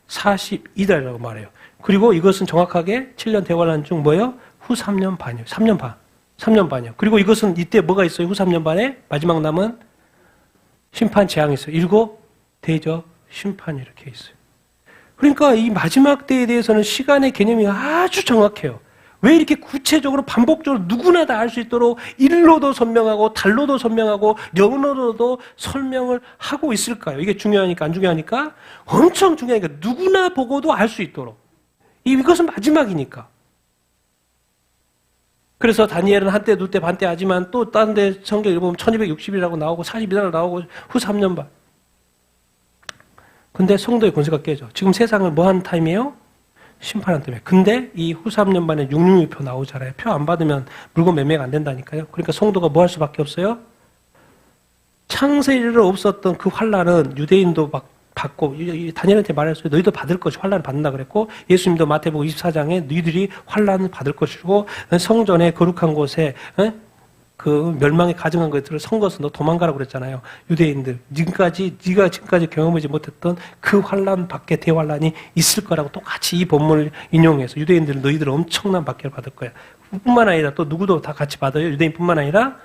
42달이라고 말해요. 그리고 이것은 정확하게 7년 대환란 중 뭐예요? 후 3년 반이에요. 3년 반. 3년 반이요. 그리고 이것은 이때 뭐가 있어요? 후 3년 반에 마지막 남은 심판 재앙이 있어요. 7 대접 심판이 이렇게 있어요. 그러니까 이 마지막 때에 대해서는 시간의 개념이 아주 정확해요. 왜 이렇게 구체적으로 반복적으로 누구나 다 알 수 있도록 일로도 설명하고 달로도 설명하고 영어로도 설명을 하고 있을까요? 이게 중요하니까 안 중요하니까? 엄청 중요하니까 누구나 보고도 알 수 있도록. 이것은 마지막이니까. 그래서 다니엘은 한때, 두때, 반때 하지만 또 다른 데 성경 읽어보면 1260이라고 나오고 42달 나오고 후 3년 반. 근데 성도의 권세가 깨져. 지금 세상을 뭐 하는 타임이에요? 심판한 타임이에요. 근데 이 후 3년 반에 666표 나오잖아요. 표 안 받으면 물건 매매가 안 된다니까요. 그러니까 성도가 뭐 할 수밖에 없어요? 창세 이래로 없었던 그 환란은 유대인도 받고 다니엘한테 말했어요. 너희도 받을 것이 환란을 받는다 그랬고 예수님도 마태복음 24장에 너희들이 환란을 받을 것이고 성전의 거룩한 곳에 그 멸망에 가증한 것들을 선거서 너 도망가라고 그랬잖아요. 유대인들 네가 지금까지 경험하지 못했던 그 환란 밖에 대환란이 있을 거라고 똑같이 이 본문을 인용해서 유대인들은 너희들은 엄청난 박해를 받을 거야. 뿐만 아니라 또 누구도 다 같이 받아요. 유대인뿐만 아니라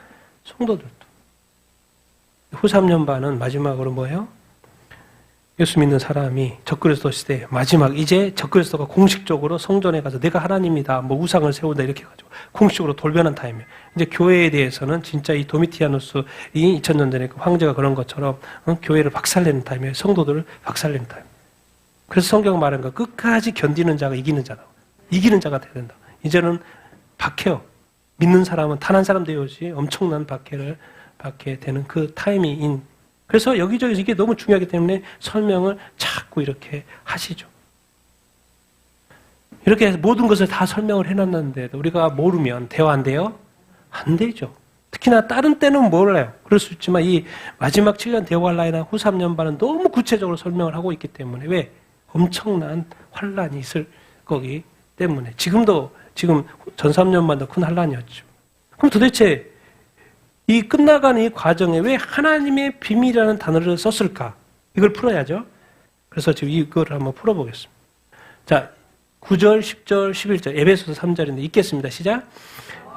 성도들도. 후 3년 반은 마지막으로 뭐예요? 예수 믿는 사람이 적그리스도 시대 마지막 이제 적그리스도가 공식적으로 성전에 가서 내가 하나님이다 뭐 우상을 세운다 이렇게 해가지고 공식적으로 돌변한 타임이에요. 이제 교회에 대해서는 진짜 이 도미티아누스 이 2000년 전에 그 황제가 그런 것처럼 교회를 박살내는 타임이에요. 성도들을 박살내는 타임. 그래서 성경 말하는 거 끝까지 견디는 자가 이기는 자다. 이기는 자가 돼야 된다. 이제는 박해요. 믿는 사람은 단 한 사람 되어야지 엄청난 박해를 받게 되는 그 타이밍인. 그래서 여기저기서 이게 너무 중요하기 때문에 설명을 자꾸 이렇게 하시죠. 이렇게 모든 것을 다 설명을 해놨는데도 우리가 모르면 대화 안 돼요? 안 되죠. 특히나 다른 때는 몰라요. 그럴 수 있지만 이 마지막 7년 대환란이나 후 3년 반은 너무 구체적으로 설명을 하고 있기 때문에 왜? 엄청난 환란이 있을 거기 때문에 지금 전 3년반도 큰 환란이었죠. 그럼 도대체 이 끝나가는 이 과정에 왜 하나님의 비밀이라는 단어를 썼을까? 이걸 풀어야죠. 그래서 지금 이걸 한번 풀어보겠습니다. 자, 9절, 10절, 11절, 에베소서 3절인데 읽겠습니다. 시작.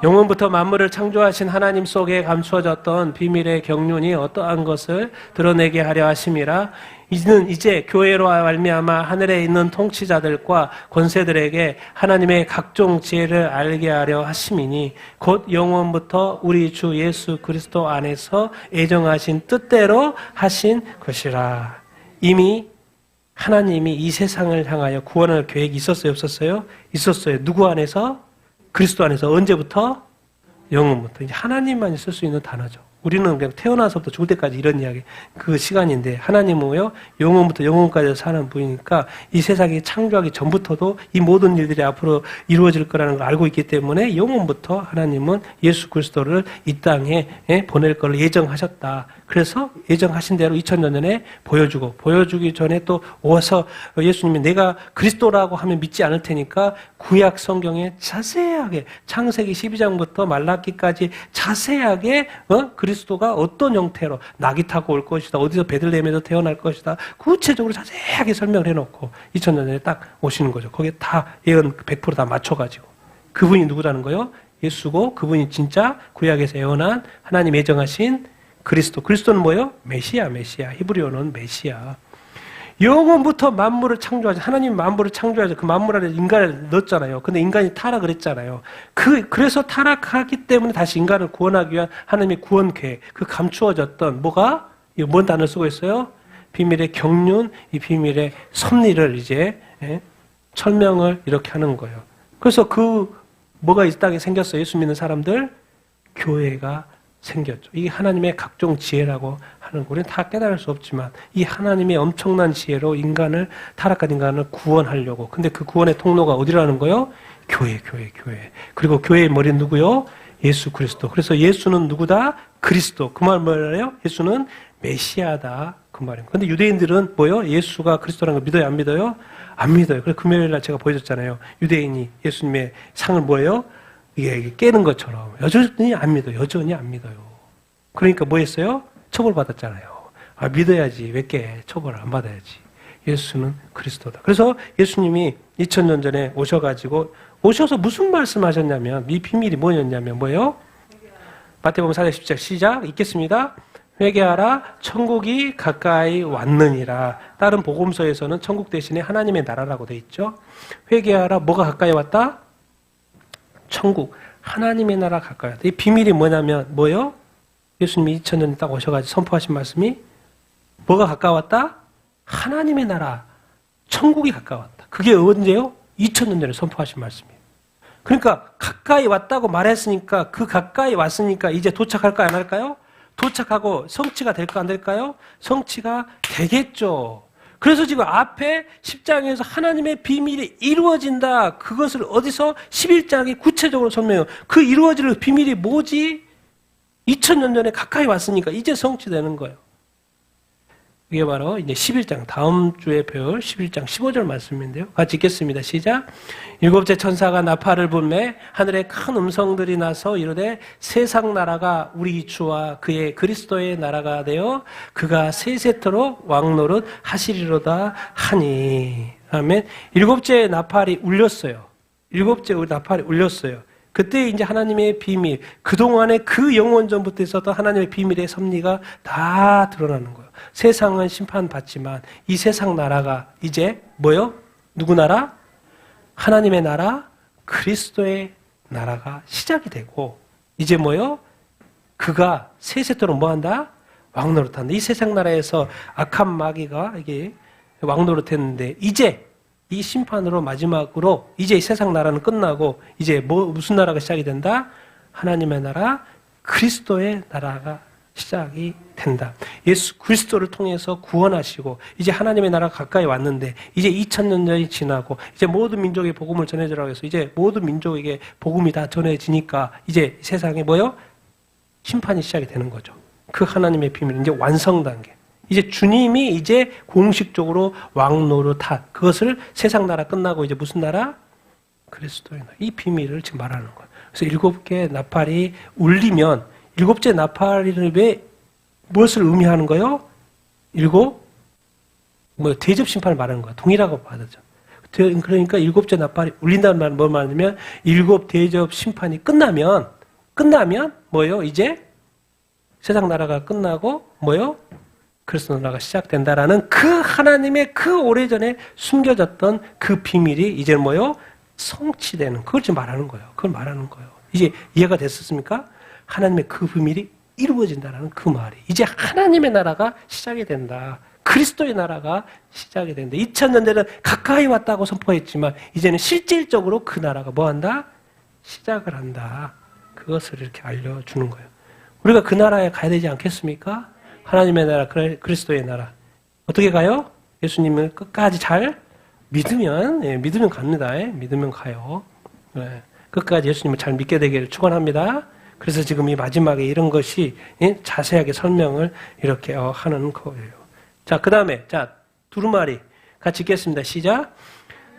영원부터 만물을 창조하신 하나님 속에 감추어졌던 비밀의 경륜이 어떠한 것을 드러내게 하려 하심이라. 이는 이제 교회로 말미암아 하늘에 있는 통치자들과 권세들에게 하나님의 각종 지혜를 알게 하려 하심이니 곧 영원부터 우리 주 예수 그리스도 안에서 예정하신 뜻대로 하신 것이라. 이미 하나님이 이 세상을 향하여 구원할 계획이 있었어요, 없었어요? 있었어요. 누구 안에서? 그리스도 안에서. 언제부터? 영원부터. 이제 하나님만이 쓸 수 있는 단어죠. 우리는 그냥 태어나서부터 죽을 때까지 이런 이야기, 그 시간인데, 하나님은요, 영원부터 영원까지 사는 분이니까 이 세상이 창조하기 전부터도 이 모든 일들이 앞으로 이루어질 거라는 걸 알고 있기 때문에 영원부터 하나님은 예수 그리스도를 이 땅에 보낼 걸 예정하셨다. 그래서 예정하신 대로 2000년 전에 보여주기 전에 또 오서 예수님이 내가 그리스도라고 하면 믿지 않을 테니까 구약 성경에 자세하게 창세기 12장부터 말라기까지 자세하게 그리스도가 어떤 형태로 낙이 타고 올 것이다. 어디서 베들레헴에서 태어날 것이다. 구체적으로 자세하게 설명을 해놓고 2000년 전에 딱 오시는 거죠. 거기에 다 예언 100% 다 맞춰가지고. 그분이 누구라는 거요? 예수고 그분이 진짜 구약에서 예언한 하나님 예정하신 그리스도. 그리스도는 뭐예요? 메시아. 히브리어는 메시아. 영원부터 만물을 창조하죠. 하나님 만물을 창조하죠. 그 만물 안에 인간을 넣었잖아요. 근데 인간이 타락을 했잖아요. 그래서 타락하기 때문에 다시 인간을 구원하기 위한 하나님의 구원 계획, 그 감추어졌던 뭐가? 이거 뭔 단어를 쓰고 있어요? 비밀의 경륜, 이 비밀의 섭리를 이제 설명을 이렇게 하는 거예요. 그래서 뭐가 이 땅에 생겼어요? 예수 믿는 사람들? 교회가 생겼죠. 이게 하나님의 각종 지혜라고 하는 거 우리는 다 깨달을 수 없지만 이 하나님의 엄청난 지혜로 타락한 인간을 구원하려고. 근데 그 구원의 통로가 어디라는 거요? 교회. 그리고 교회의 머리는 누구요? 예수 그리스도. 그래서 예수는 누구다? 그리스도. 그 말 뭐예요? 예수는 메시아다. 그 말입니다. 근데 유대인들은 뭐요? 예수가 그리스도라는 걸 믿어요? 안 믿어요? 안 믿어요. 그래서 금요일 날 제가 보여줬잖아요. 유대인이 예수님의 상을 뭐예요? 이게 깨는 것처럼 여전히 안 믿어요. 그러니까 뭐 했어요? 처벌받았잖아요. 믿어야지. 왜 깨? 처벌을 안 받아야지. 예수는 그리스도다. 그래서 예수님이 2000년 전에 오셔서 무슨 말씀하셨냐면 이 비밀이 뭐였냐면 뭐예요? 마태복음 4장 10절 시작 읽겠습니다. 회개하라 천국이 가까이 왔느니라. 다른 복음서에서는 천국 대신에 하나님의 나라라고 돼 있죠. 회개하라 뭐가 가까이 왔다? 천국, 하나님의 나라 가까이 왔다. 이 비밀이 뭐냐면 뭐예요? 예수님이 2000년 딱 오셔가지고 선포하신 말씀이 뭐가 가까웠다? 하나님의 나라, 천국이 가까웠다. 그게 언제요? 2000년 전에 선포하신 말씀이에요. 그러니까 가까이 왔다고 말했으니까 그 가까이 왔으니까 이제 도착할까요? 안 할까요? 도착하고 성취가 될까 안 될까요? 성취가 되겠죠. 그래서 지금 앞에 10장에서 하나님의 비밀이 이루어진다. 그것을 어디서 11장이 구체적으로 설명해요. 그 이루어질 비밀이 뭐지? 2000년 전에 가까이 왔으니까 이제 성취되는 거예요. 이게 바로 이제 11장, 다음 주에 배울 11장 15절 말씀인데요. 같이 읽겠습니다. 시작. 일곱째 천사가 나팔을 불매 하늘에 큰 음성들이 나서 이르되 세상 나라가 우리 주와 그의 그리스도의 나라가 되어 그가 세세토록 왕노릇 하시리로다 하니. 아멘. 일곱째 나팔이 울렸어요. 그때 이제 하나님의 비밀, 그동안에 그 영원전부터 있었던 하나님의 비밀의 섭리가 다 드러나는 거예요. 세상은 심판받지만 이 세상 나라가 이제 뭐요? 누구 나라? 하나님의 나라, 그리스도의 나라가 시작이 되고 이제 뭐요? 그가 세세토록 뭐한다? 왕노릇한다. 이 세상 나라에서 악한 마귀가 이게 왕노릇했는데 이제 이 심판으로 마지막으로 이제 이 세상 나라는 끝나고 이제 무슨 나라가 시작이 된다? 하나님의 나라, 그리스도의 나라가 시작이 된다. 예수 그리스도를 통해서 구원하시고 이제 하나님의 나라가 가까이 왔는데 이제 2000년 전이 지나고 이제 모든 민족의 복음을 전해주라고 해서 이제 모든 민족에게 복음이 다 전해지니까 이제 세상에 뭐요? 심판이 시작이 되는 거죠. 그 하나님의 비밀 이제 완성 단계. 이제 주님이 이제 공식적으로 왕노릇한 그것을 세상 나라 끝나고 이제 무슨 나라? 그리스도의 나라. 이 비밀을 지금 말하는 거예요. 그래서 7개 나팔이 울리면 7째 나팔이 왜 무엇을 의미하는 거예요? 대접 심판을 말하는 거예요. 동일하고 받았죠. 그러니까 일곱째 나팔이 울린다는 말은 뭐 말하냐면 일곱 대접 심판이 끝나면 뭐예요? 이제 세상 나라가 끝나고 뭐예요? 그리스도 나라가 시작된다라는 그 하나님의 그 오래전에 숨겨졌던 그 비밀이 이제 뭐예요? 성취되는 그걸 지금 말하는 거예요. 그걸 말하는 거예요. 이제 이해가 됐었습니까? 하나님의 그 비밀이 이루어진다라는 그 말이 이제 하나님의 나라가 시작이 된다. 그리스도의 나라가 시작이 된다. 2000년 전에는 가까이 왔다고 선포했지만 이제는 실질적으로 그 나라가 뭐한다? 시작을 한다. 그것을 이렇게 알려주는 거예요. 우리가 그 나라에 가야 되지 않겠습니까? 하나님의 나라, 그리스도의 나라. 어떻게 가요? 예수님을 끝까지 잘 믿으면, 믿으면 갑니다. 믿으면 가요. 끝까지 예수님을 잘 믿게 되기를 축원합니다. 그래서 지금 이 마지막에 이런 것이 자세하게 설명을 이렇게 하는 거예요. 자, 그 다음에, 자, 두루마리. 같이 읽겠습니다. 시작.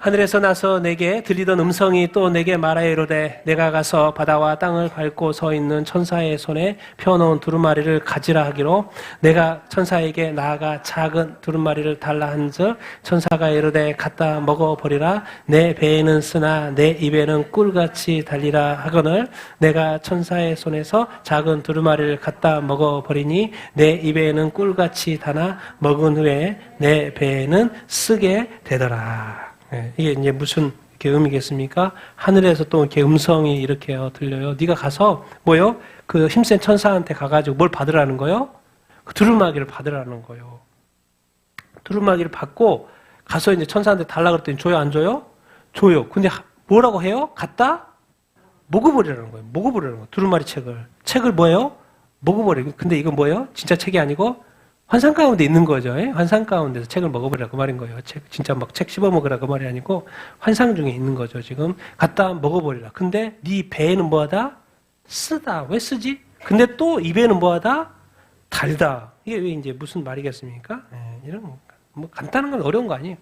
하늘에서 나서 내게 들리던 음성이 또 내게 말하여 이르되 내가 가서 바다와 땅을 밟고 서 있는 천사의 손에 펴놓은 두루마리를 가지라 하기로 내가 천사에게 나아가 작은 두루마리를 달라 한즉 천사가 이르되 갖다 먹어버리라 내 배에는 쓰나 내 입에는 꿀같이 달리라 하거늘 내가 천사의 손에서 작은 두루마리를 갖다 먹어버리니 내 입에는 꿀같이 다나 먹은 후에 내 배에는 쓰게 되더라. 이게 이제 무슨 이렇게 의미겠습니까? 하늘에서 또 이렇게 음성이 이렇게 들려요. 네가 가서 뭐요? 그 힘센 천사한테 가가지고 뭘 받으라는 거요? 그 두루마기를 받으라는 거요. 두루마기를 받고 가서 이제 천사한테 달라 그랬더니 줘요, 안 줘요? 줘요. 근데 뭐라고 해요? 갖다 먹어버리라는 거예요. 먹어버리라는 거예요. 두루마리 책을 뭐예요? 먹어버리고. 근데 이건 뭐예요? 진짜 책이 아니고 환상 가운데 있는 거죠. 환상 가운데서 책을 먹어버리라 그 말인 거예요. 진짜 막 책 씹어 먹으라 그 말이 아니고 환상 중에 있는 거죠. 지금 갖다 먹어버리라. 근데 네 배에는 뭐하다? 쓰다. 왜 쓰지? 근데 또 입에는 뭐하다? 달다. 이게 왜 이제 무슨 말이겠습니까? 이런 뭐 간단한 건 어려운 거 아니에요.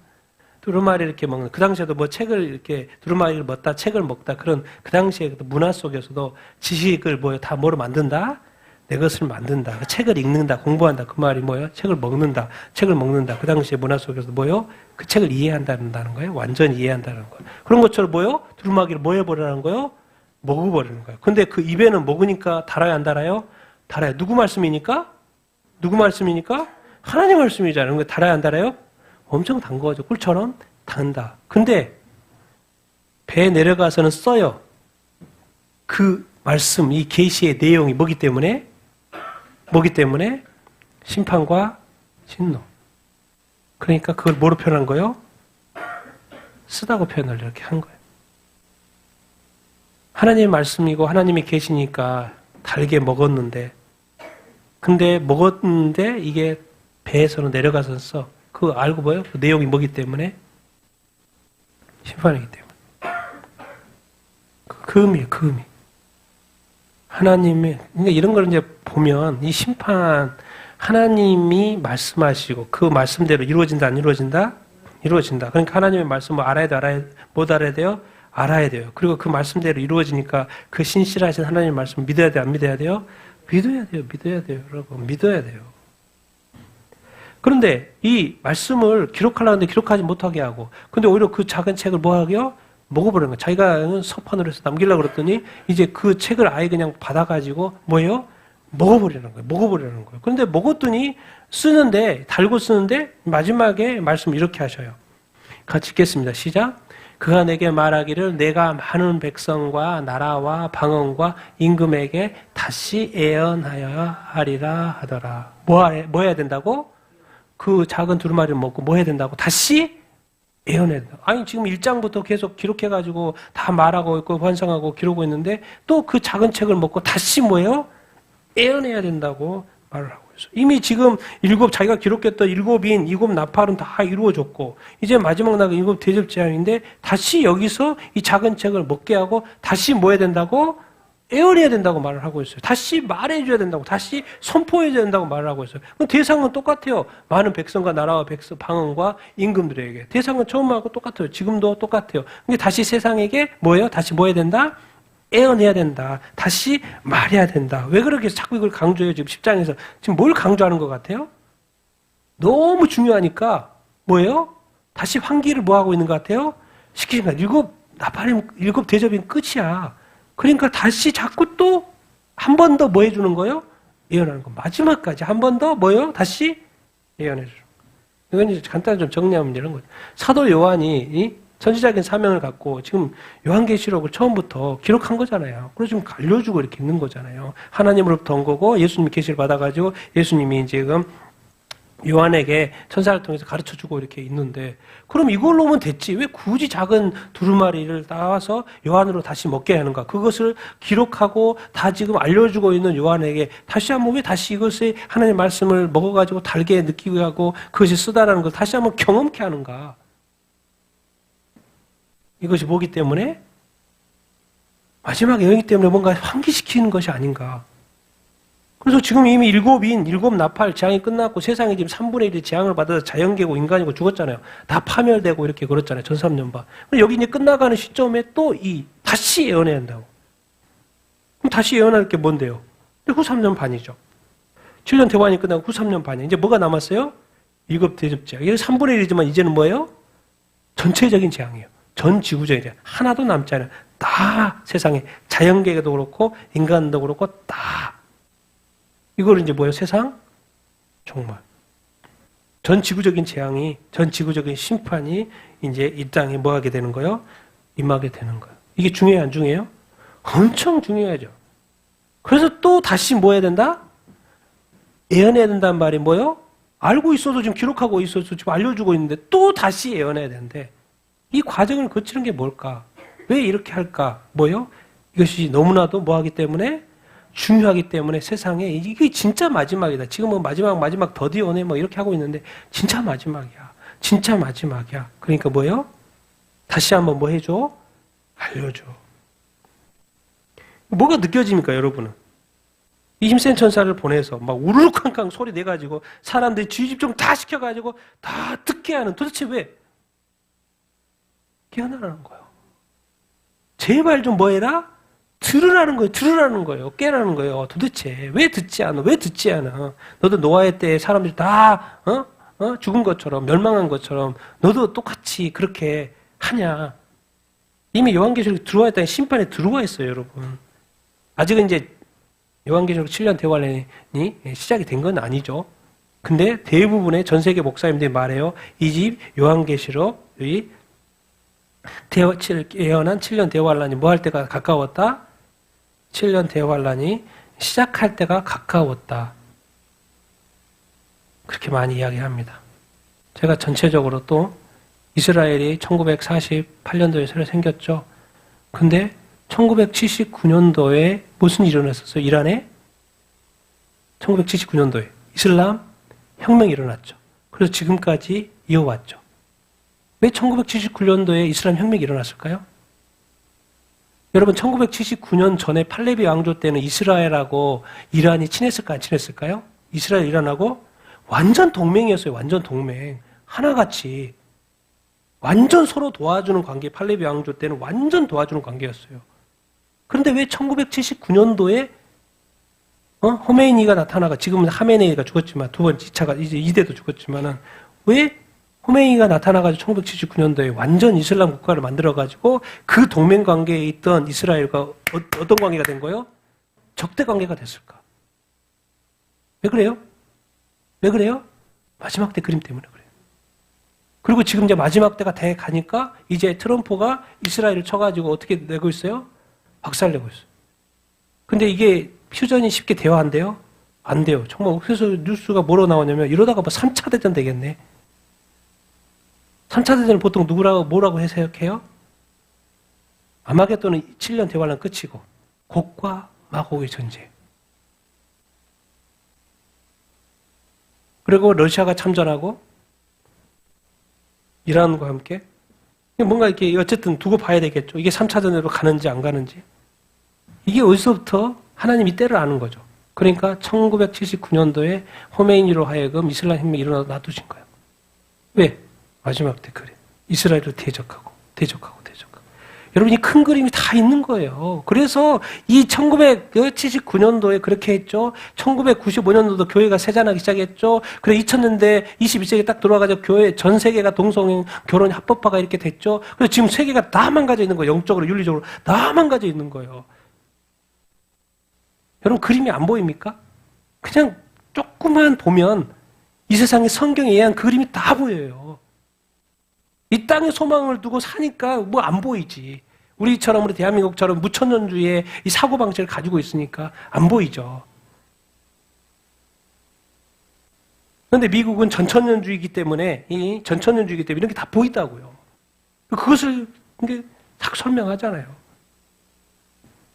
두루마리 이렇게 먹는 그 당시에도 뭐 책을 이렇게 두루마리를 먹다 책을 먹다 그런 그 당시에 문화 속에서도 지식을 다 뭐로 만든다? 내 것을 만든다. 책을 읽는다, 공부한다. 그 말이 뭐예요? 책을 먹는다. 그 당시에 문화 속에서 뭐예요? 그 책을 이해한다는 거예요. 완전히 이해한다는 거예요. 그런 것처럼 뭐예요? 두루마기를 뭐 해버리라는 거예요? 먹어버리는 거예요. 근데 그 입에는 먹으니까 달아요, 안 달아요? 달아요. 누구 말씀이니까? 하나님 말씀이잖아요. 그러니까 달아요, 안 달아요? 엄청 단 거죠. 꿀처럼 단다. 근데 배에 내려가서는 써요. 그 말씀, 이 계시의 내용이 뭐기 때문에 심판과 진노. 그러니까 그걸 뭐로 표현한 거예요? 쓰다고 표현을 이렇게 한 거예요. 하나님의 말씀이고 하나님의 계시니까 달게 먹었는데 이게 배에서는 내려가서 써. 그거 알고 뭐예요? 그 내용이 뭐기 때문에? 심판이기 때문에. 그 의미예요, 그 의미. 하나님의, 그러니까 이런 걸 이제 보면, 이 심판, 하나님이 말씀하시고, 그 말씀대로 이루어진다, 안 이루어진다? 이루어진다. 그러니까 하나님의 말씀을 못 알아야 돼요? 알아야 돼요. 그리고 그 말씀대로 이루어지니까 그 신실하신 하나님의 말씀을 믿어야 돼요? 안 믿어야 돼요? 믿어야 돼요. 여러분. 믿어야 돼요. 그런데 이 말씀을 기록하려는데 기록하지 못하게 하고, 근데 오히려 그 작은 책을 뭐 하게요? 먹어버리는 거예요. 자기가 서판으로 해서 남기려고 그랬더니 이제 그 책을 아예 그냥 받아가지고 뭐예요? 먹어버리는 거예요. 그런데 먹었더니 달고 쓰는데 마지막에 말씀 이렇게 하셔요. 같이 읽겠습니다. 시작. 그가 내게 말하기를 내가 많은 백성과 나라와 방언과 임금에게 다시 예언하여야 하리라 하더라. 뭐 해야 된다고? 그 작은 두루마리를 먹고 뭐 해야 된다고? 다시 예언해야 된다. 아니 지금 1장부터 계속 기록해가지고 다 말하고 있고 환상하고 기록하고 있는데 또 그 작은 책을 먹고 다시 뭐예요? 예언해야 된다고 말을 하고 있어요. 이미 지금 자기가 기록했던 7 나팔은 다 이루어졌고 이제 마지막 나가 7 대접제왕인데 다시 여기서 이 작은 책을 먹게 하고 다시 뭐 해야 된다고? 예언해야 된다고 말을 하고 있어요. 다시 말해줘야 된다고, 다시 선포해줘야 된다고 말을 하고 있어요. 그럼 대상은 똑같아요. 많은 백성과 나라와 방언과 임금들에게. 대상은 처음하고 똑같아요. 지금도 똑같아요. 근데 다시 세상에게 뭐예요? 다시 뭐 해야 된다? 예언해야 된다. 다시 말해야 된다. 왜 그렇게 자꾸 이걸 강조해요? 지금 10장에서. 지금 뭘 강조하는 것 같아요? 너무 중요하니까 뭐예요? 다시 환기를 뭐 하고 있는 것 같아요? 시키는 거야. 일곱 대접인 끝이야. 그러니까 다시 자꾸 또 한 번 더 뭐 해주는 거예요? 예언하는 거. 마지막까지 한 번 더 뭐요? 다시 예언해주는 거. 이건 이제 간단히 좀 정리하면 이런 거죠. 사도 요한이 이 선지자적인 사명을 갖고 지금 요한계시록을 처음부터 기록한 거잖아요. 그래서 지금 알려주고 이렇게 있는 거잖아요. 하나님으로부터 온 거고 예수님이 계시를 받아가지고 예수님이 지금 요한에게 천사를 통해서 가르쳐주고 이렇게 있는데 그럼 이걸로 오면 됐지. 왜 굳이 작은 두루마리를 따와서 요한으로 다시 먹게 하는가. 그것을 기록하고 다 지금 알려주고 있는 요한에게 다시 한번 왜 다시 이것의 하나님의 말씀을 먹어가지고 달게 느끼게 하고 그것이 쓰다라는 걸 다시 한번 경험케 하는가. 이것이 뭐기 때문에? 마지막 예언이기 때문에 뭔가 환기시키는 것이 아닌가. 그래서 지금 이미 일곱 나팔 재앙이 끝났고 세상에 지금 3분의 1이 재앙을 받아서 자연계고 인간이고 죽었잖아요. 다 파멸되고 이렇게 그렇잖아요. 전 3년반. 여기 이제 끝나가는 시점에 또 다시 예언해야 한다고. 그럼 다시 예언할 게 뭔데요? 후 3년 반이죠. 7년 대환이 끝나고 후 3년 반이에요. 이제 뭐가 남았어요? 일곱 대접 재앙. 이게 3분의 1이지만 이제는 뭐예요? 전체적인 재앙이에요. 전 지구적인 재앙. 하나도 남지 않아요. 다 세상에 자연계도 그렇고 인간도 그렇고 다. 이걸 이제 뭐예요? 세상 종말. 전 지구적인 재앙이, 전 지구적인 심판이 이제 이 땅에 뭐 하게 되는 거예요? 임하게 되는 거예요. 이게 중요해요, 안 중요해요? 엄청 중요하죠. 그래서 또 다시 뭐 해야 된다? 예언해야 된다는 말이 뭐예요? 알고 있어도 지금 기록하고 있어서 지금 알려주고 있는데 또 다시 예언해야 되는데 이 과정을 거치는 게 뭘까? 왜 이렇게 할까? 뭐예요? 이것이 너무나도 뭐 하기 때문에 중요하기 때문에 세상에 이게 진짜 마지막이다. 지금은 마지막 더디 오네 뭐 이렇게 하고 있는데 진짜 마지막이야. 진짜 마지막이야. 그러니까 뭐예요? 다시 한번 뭐 해줘? 알려줘. 뭐가 느껴집니까, 여러분은? 이 힘센 천사를 보내서 막 우르르쾅쾅 소리 내가지고 사람들이 주의 집중 다 시켜가지고 다 듣게 하는 도대체 왜? 깨어나라는 거예요. 제발 좀 뭐 해라? 들으라는 거예요. 깨라는 거예요. 도대체 왜 듣지 않아? 너도 노아의 때에 사람들이 다 죽은 것처럼 멸망한 것처럼 너도 똑같이 그렇게 하냐? 이미 요한계시록에 들어와 있다는 심판에 들어와 있어요, 여러분. 아직은 이제 요한계시록 7년 대환란이 시작이 된 건 아니죠. 근데 대부분의 전 세계 목사님들이 말해요. 이 집 요한계시록이 예언한 7년 대환란이 뭐 할 때가 가까웠다? 7년 대환란이 시작할 때가 가까웠다. 그렇게 많이 이야기합니다. 제가 전체적으로 또 이스라엘이 1948년도에 새로 생겼죠. 근데 1979년도에 무슨 일이 일어났었어요? 이란에? 1979년도에 이슬람 혁명이 일어났죠. 그래서 지금까지 이어왔죠. 왜 1979년도에 이슬람 혁명이 일어났을까요? 여러분 1979년 전에 팔레비 왕조 때는 이스라엘하고 이란이 친했을까 안 친했을까요? 이스라엘 이란하고 완전 동맹이었어요. 완전 동맹. 하나같이 완전 서로 도와주는 관계. 팔레비 왕조 때는 완전 도와주는 관계였어요. 그런데 왜 1979년도에 호메이니가 나타나가 지금은 하메네이가 죽었지만 두 번째 2차가 이제 2대도 죽었지만은 왜 호메이니가 나타나가지고 1979년도에 완전 이슬람 국가를 만들어가지고 그 동맹 관계에 있던 이스라엘과 어떤 관계가 된 거예요? 적대 관계가 됐을까? 왜 그래요? 왜 그래요? 마지막 때 그림 때문에 그래요. 그리고 지금 이제 마지막 때가 돼 가니까 이제 트럼프가 이스라엘을 쳐가지고 어떻게 내고 있어요? 박살내고 있어요. 근데 이게 퓨전이 쉽게 대화한대요? 안 돼요. 정말 그래서 뉴스가 뭐로 나오냐면 이러다가 뭐 3차 대전 되겠네. 3차 대전은 보통 뭐라고 해석해요? 아마겟돈은 7년 대환란 끝이고 곡과 마곡의 전쟁. 그리고 러시아가 참전하고 이란과 함께 뭔가 이렇게 어쨌든 두고 봐야 되겠죠. 이게 3차 대전으로 가는지 안 가는지. 이게 어디서부터 하나님이 때를 아는 거죠. 그러니까 1979년도에 호메이니로 하여금 이슬람 혁명이 일어나 놔두신 거예요. 왜? 마지막 때 그래. 이스라엘을 대적하고. 여러분, 이 큰 그림이 다 있는 거예요. 그래서 이 1979년도에 그렇게 했죠. 1995년도도 교회가 세잔하기 시작했죠. 그래 2000년대 21세기에 딱 들어와가지고 교회 전 세계가 동성 결혼이 합법화가 이렇게 됐죠. 그래서 지금 세계가 다 망가져 있는 거예요. 영적으로, 윤리적으로 다 망가져 있는 거예요. 여러분, 그림이 안 보입니까? 그냥 조금만 보면 이 세상에 성경에 의한 그림이 다 보여요. 이 땅에 소망을 두고 사니까 뭐 안 보이지. 우리처럼, 우리 대한민국처럼 무천년주의의 이 사고방식을 가지고 있으니까 안 보이죠. 그런데 미국은 전천년주의이기 때문에, 이런 게 다 보인다고요. 그것을 이게 딱 설명하잖아요.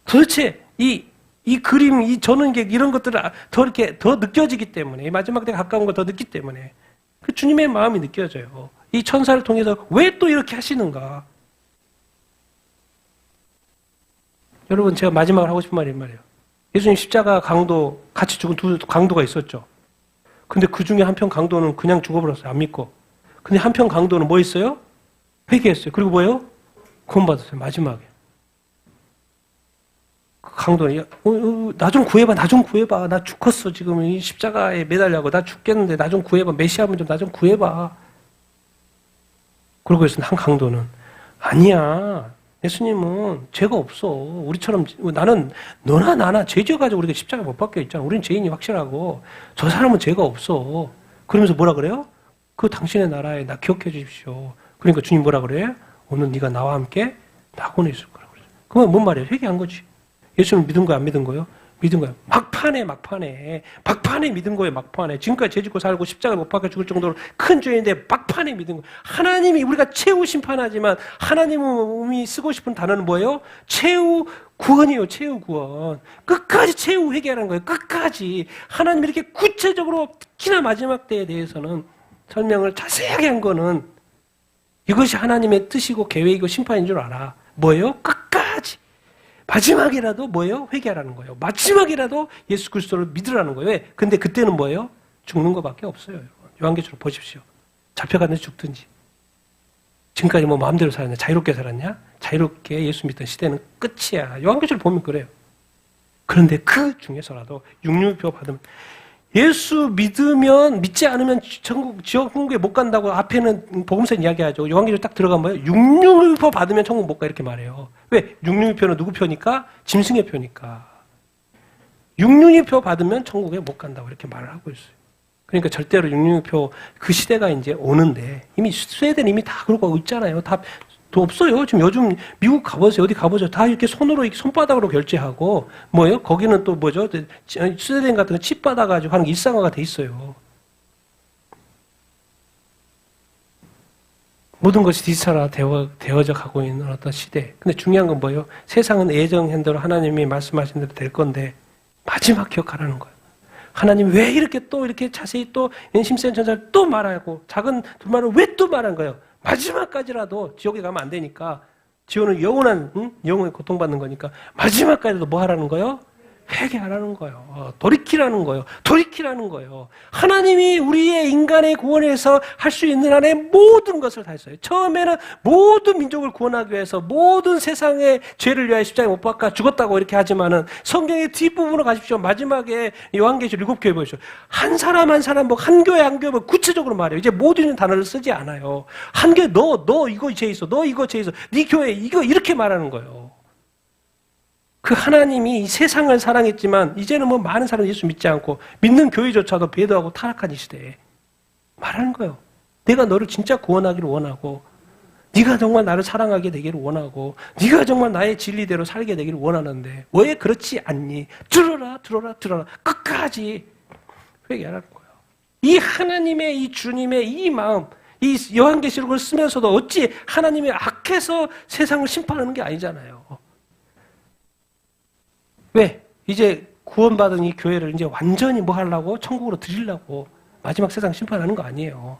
도대체 이 그림, 저는 이런 것들을 더 느껴지기 때문에, 마지막 때 가까운 걸 더 느끼기 때문에, 그 주님의 마음이 느껴져요. 이 천사를 통해서 왜 또 이렇게 하시는가? 여러분, 제가 마지막으로 하고 싶은 말이에요. 예수님 십자가 강도, 같이 죽은 두 강도가 있었죠. 근데 그 중에 한편 강도는 그냥 죽어버렸어요. 안 믿고. 근데 한편 강도는 뭐 했어요? 회개했어요. 그리고 뭐예요? 구원받았어요. 마지막에. 그 강도는, 나 좀 구해봐. 나 죽었어. 지금 이 십자가에 매달려고. 나 죽겠는데 나 좀 구해봐. 메시아분 좀 나 좀 구해봐. 그러고 있었는데 한 강도는, 아니야. 예수님은 죄가 없어. 우리처럼, 나는, 너나 나나 죄 지어가지고 우리가 십자가 못 박혀 있잖아. 우리는 죄인이 확실하고, 저 사람은 죄가 없어. 그러면서 뭐라 그래요? 그 당신의 나라에 나 기억해 주십시오. 그러니까 주님 뭐라 그래요? 오늘 네가 나와 함께 낙원에 있을 거라고 그래요. 그건 뭔 말이에요? 회개한 거지. 예수님 믿은 거야, 안 믿은 거예요? 믿은 거예요. 막판에 믿은 거예요, 막판에. 지금까지 죄 짓고 살고 십자가에 못 박혀 죽을 정도로 큰 죄인데 막판에 믿은 거예요. 하나님이, 우리가 최후 심판하지만 하나님이 쓰고 싶은 단어는 뭐예요? 최후 구원이에요, 최후 구원. 끝까지 최후 회개하는 거예요, 끝까지. 하나님이 이렇게 구체적으로 특히나 마지막 때에 대해서는 설명을 자세하게 한 거는 이것이 하나님의 뜻이고 계획이고 심판인 줄 알아. 뭐예요? 끝까지. 마지막이라도 뭐예요? 회개하라는 거예요. 마지막이라도 예수 그리스도를 믿으라는 거예요. 왜? 근데 그때는 뭐예요? 죽는 것밖에 없어요. 요한계시록 보십시오. 잡혀갔는지 죽든지. 지금까지 뭐 마음대로 살았냐? 자유롭게 살았냐? 자유롭게 예수 믿던 시대는 끝이야. 요한계시록 보면 그래요. 그런데 그 중에서라도 육류표 받으면, 예수 믿지 않으면 지옥에 못 간다고 앞에는 복음서 이야기하죠. 요한계시록 딱 들어가면 뭐예요? 육류표 받으면 천국 못 가, 이렇게 말해요. 왜? 육류표는 누구 표니까? 짐승의 표니까. 육류표 받으면 천국에 못 간다고 이렇게 말을 하고 있어요. 그러니까 절대로 육류표 그 시대가 이제 오는데, 이미 스웨덴 이미 다 그러고 있잖아요. 다 없어요. 지금 요즘 미국 가보세요. 어디 가보세요. 다 이렇게 손으로, 손바닥으로 결제하고, 뭐예요? 거기는 또 뭐죠? 스웨덴 같은 거 칩 받아가지고 하는 게 일상화가 돼 있어요. 모든 것이 디지털화 되어져 가고 있는 어떤 시대. 근데 중요한 건 뭐예요? 세상은 예정한 대로 하나님이 말씀하신 대로 될 건데, 마지막 기억하라는 거예요. 하나님이 왜 이렇게 또 이렇게 자세히 또 심센 천사를 또 말하고, 작은 두말을 왜 또 말한 거예요? 마지막까지라도 지옥에 가면 안 되니까, 지옥은 영원한, 영원히 고통받는 거니까, 마지막까지도 뭐 하라는 거예요? 회개하라는 거예요. 돌이키라는 거예요. 하나님이 우리의 인간의 구원에 위해서 할 수 있는 한의 모든 것을 다 했어요. 처음에는 모든 민족을 구원하기 위해서 모든 세상의 죄를 위하여 십자가에 못 박아 죽었다고 이렇게 하지만은, 성경의 뒷부분으로 가십시오. 마지막에 요한계시록 7교회 보십시오. 한 사람 한 교회 구체적으로 말해요. 이제 모든 단어를 쓰지 않아요. 한 교회 너 이거 죄 있어. 너 이거 죄 있어. 네 교회 이거 이렇게 말하는 거예요. 그 하나님이 이 세상을 사랑했지만 이제는 뭐 많은 사람이 예수 믿지 않고 믿는 교회조차도 배도하고 타락한 이 시대에 말하는 거예요. 내가 너를 진짜 구원하기를 원하고, 네가 정말 나를 사랑하게 되기를 원하고, 네가 정말 나의 진리대로 살게 되기를 원하는데 왜 그렇지 않니? 들어라. 끝까지 회개하라는 거예요. 이 하나님의, 이 주님의 이 마음, 이 요한계시록을 쓰면서도 어찌 하나님이 악해서 세상을 심판하는 게 아니잖아요. 왜? 이제 구원받은 이 교회를 이제 완전히 뭐 하려고? 천국으로 드리려고 마지막 세상 심판하는 거 아니에요.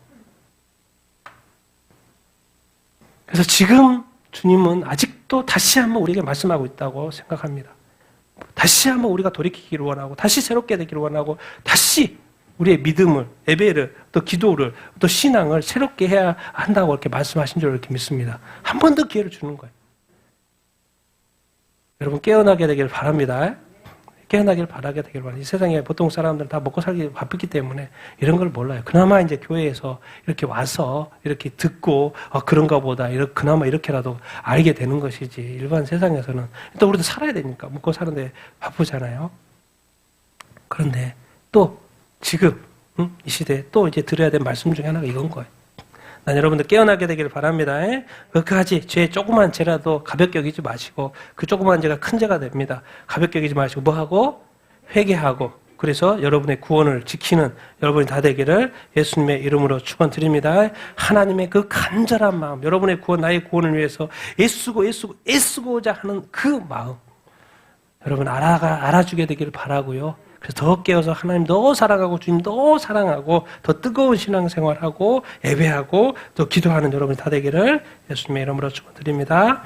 그래서 지금 주님은 아직도 다시 한번 우리에게 말씀하고 있다고 생각합니다. 다시 한번 우리가 돌이키기를 원하고, 다시 새롭게 되기를 원하고, 다시 우리의 믿음을, 예배를, 또 기도를, 또 신앙을 새롭게 해야 한다고 이렇게 말씀하신 줄 이렇게 믿습니다. 한 번 더 기회를 주는 거예요. 여러분 깨어나게 되길 바랍니다. 깨어나길 바라게 되길 바랍니다. 이 세상에 보통 사람들은 다 먹고 살기 바쁘기 때문에 이런 걸 몰라요. 그나마 이제 교회에서 이렇게 와서 이렇게 듣고 그런가 보다 그나마 이렇게라도 알게 되는 것이지 일반 세상에서는 또 우리도 살아야 되니까 먹고 사는데 바쁘잖아요. 그런데 또 지금 이 시대에 또 이제 들어야 될 말씀 중에 하나가 이건 거예요. 난 여러분들 깨어나게 되기를 바랍니다. 그까지 죄 조그만 죄라도 가볍게 여기지 마시고 그 조그만 죄가 큰 죄가 됩니다. 가볍게 여기지 마시고 뭐하고? 회개하고 그래서 여러분의 구원을 지키는 여러분이 다 되기를 예수님의 이름으로 축원드립니다. 하나님의 그 간절한 마음, 여러분의 구원, 나의 구원을 위해서 애쓰고자 하는 그 마음 여러분 알아주게 되기를 바라고요. 그래서 더 깨어서 하나님 더 사랑하고 주님 더 사랑하고 더 뜨거운 신앙생활하고 예배하고 또 기도하는 여러분이 다 되기를 예수님의 이름으로 축원드립니다.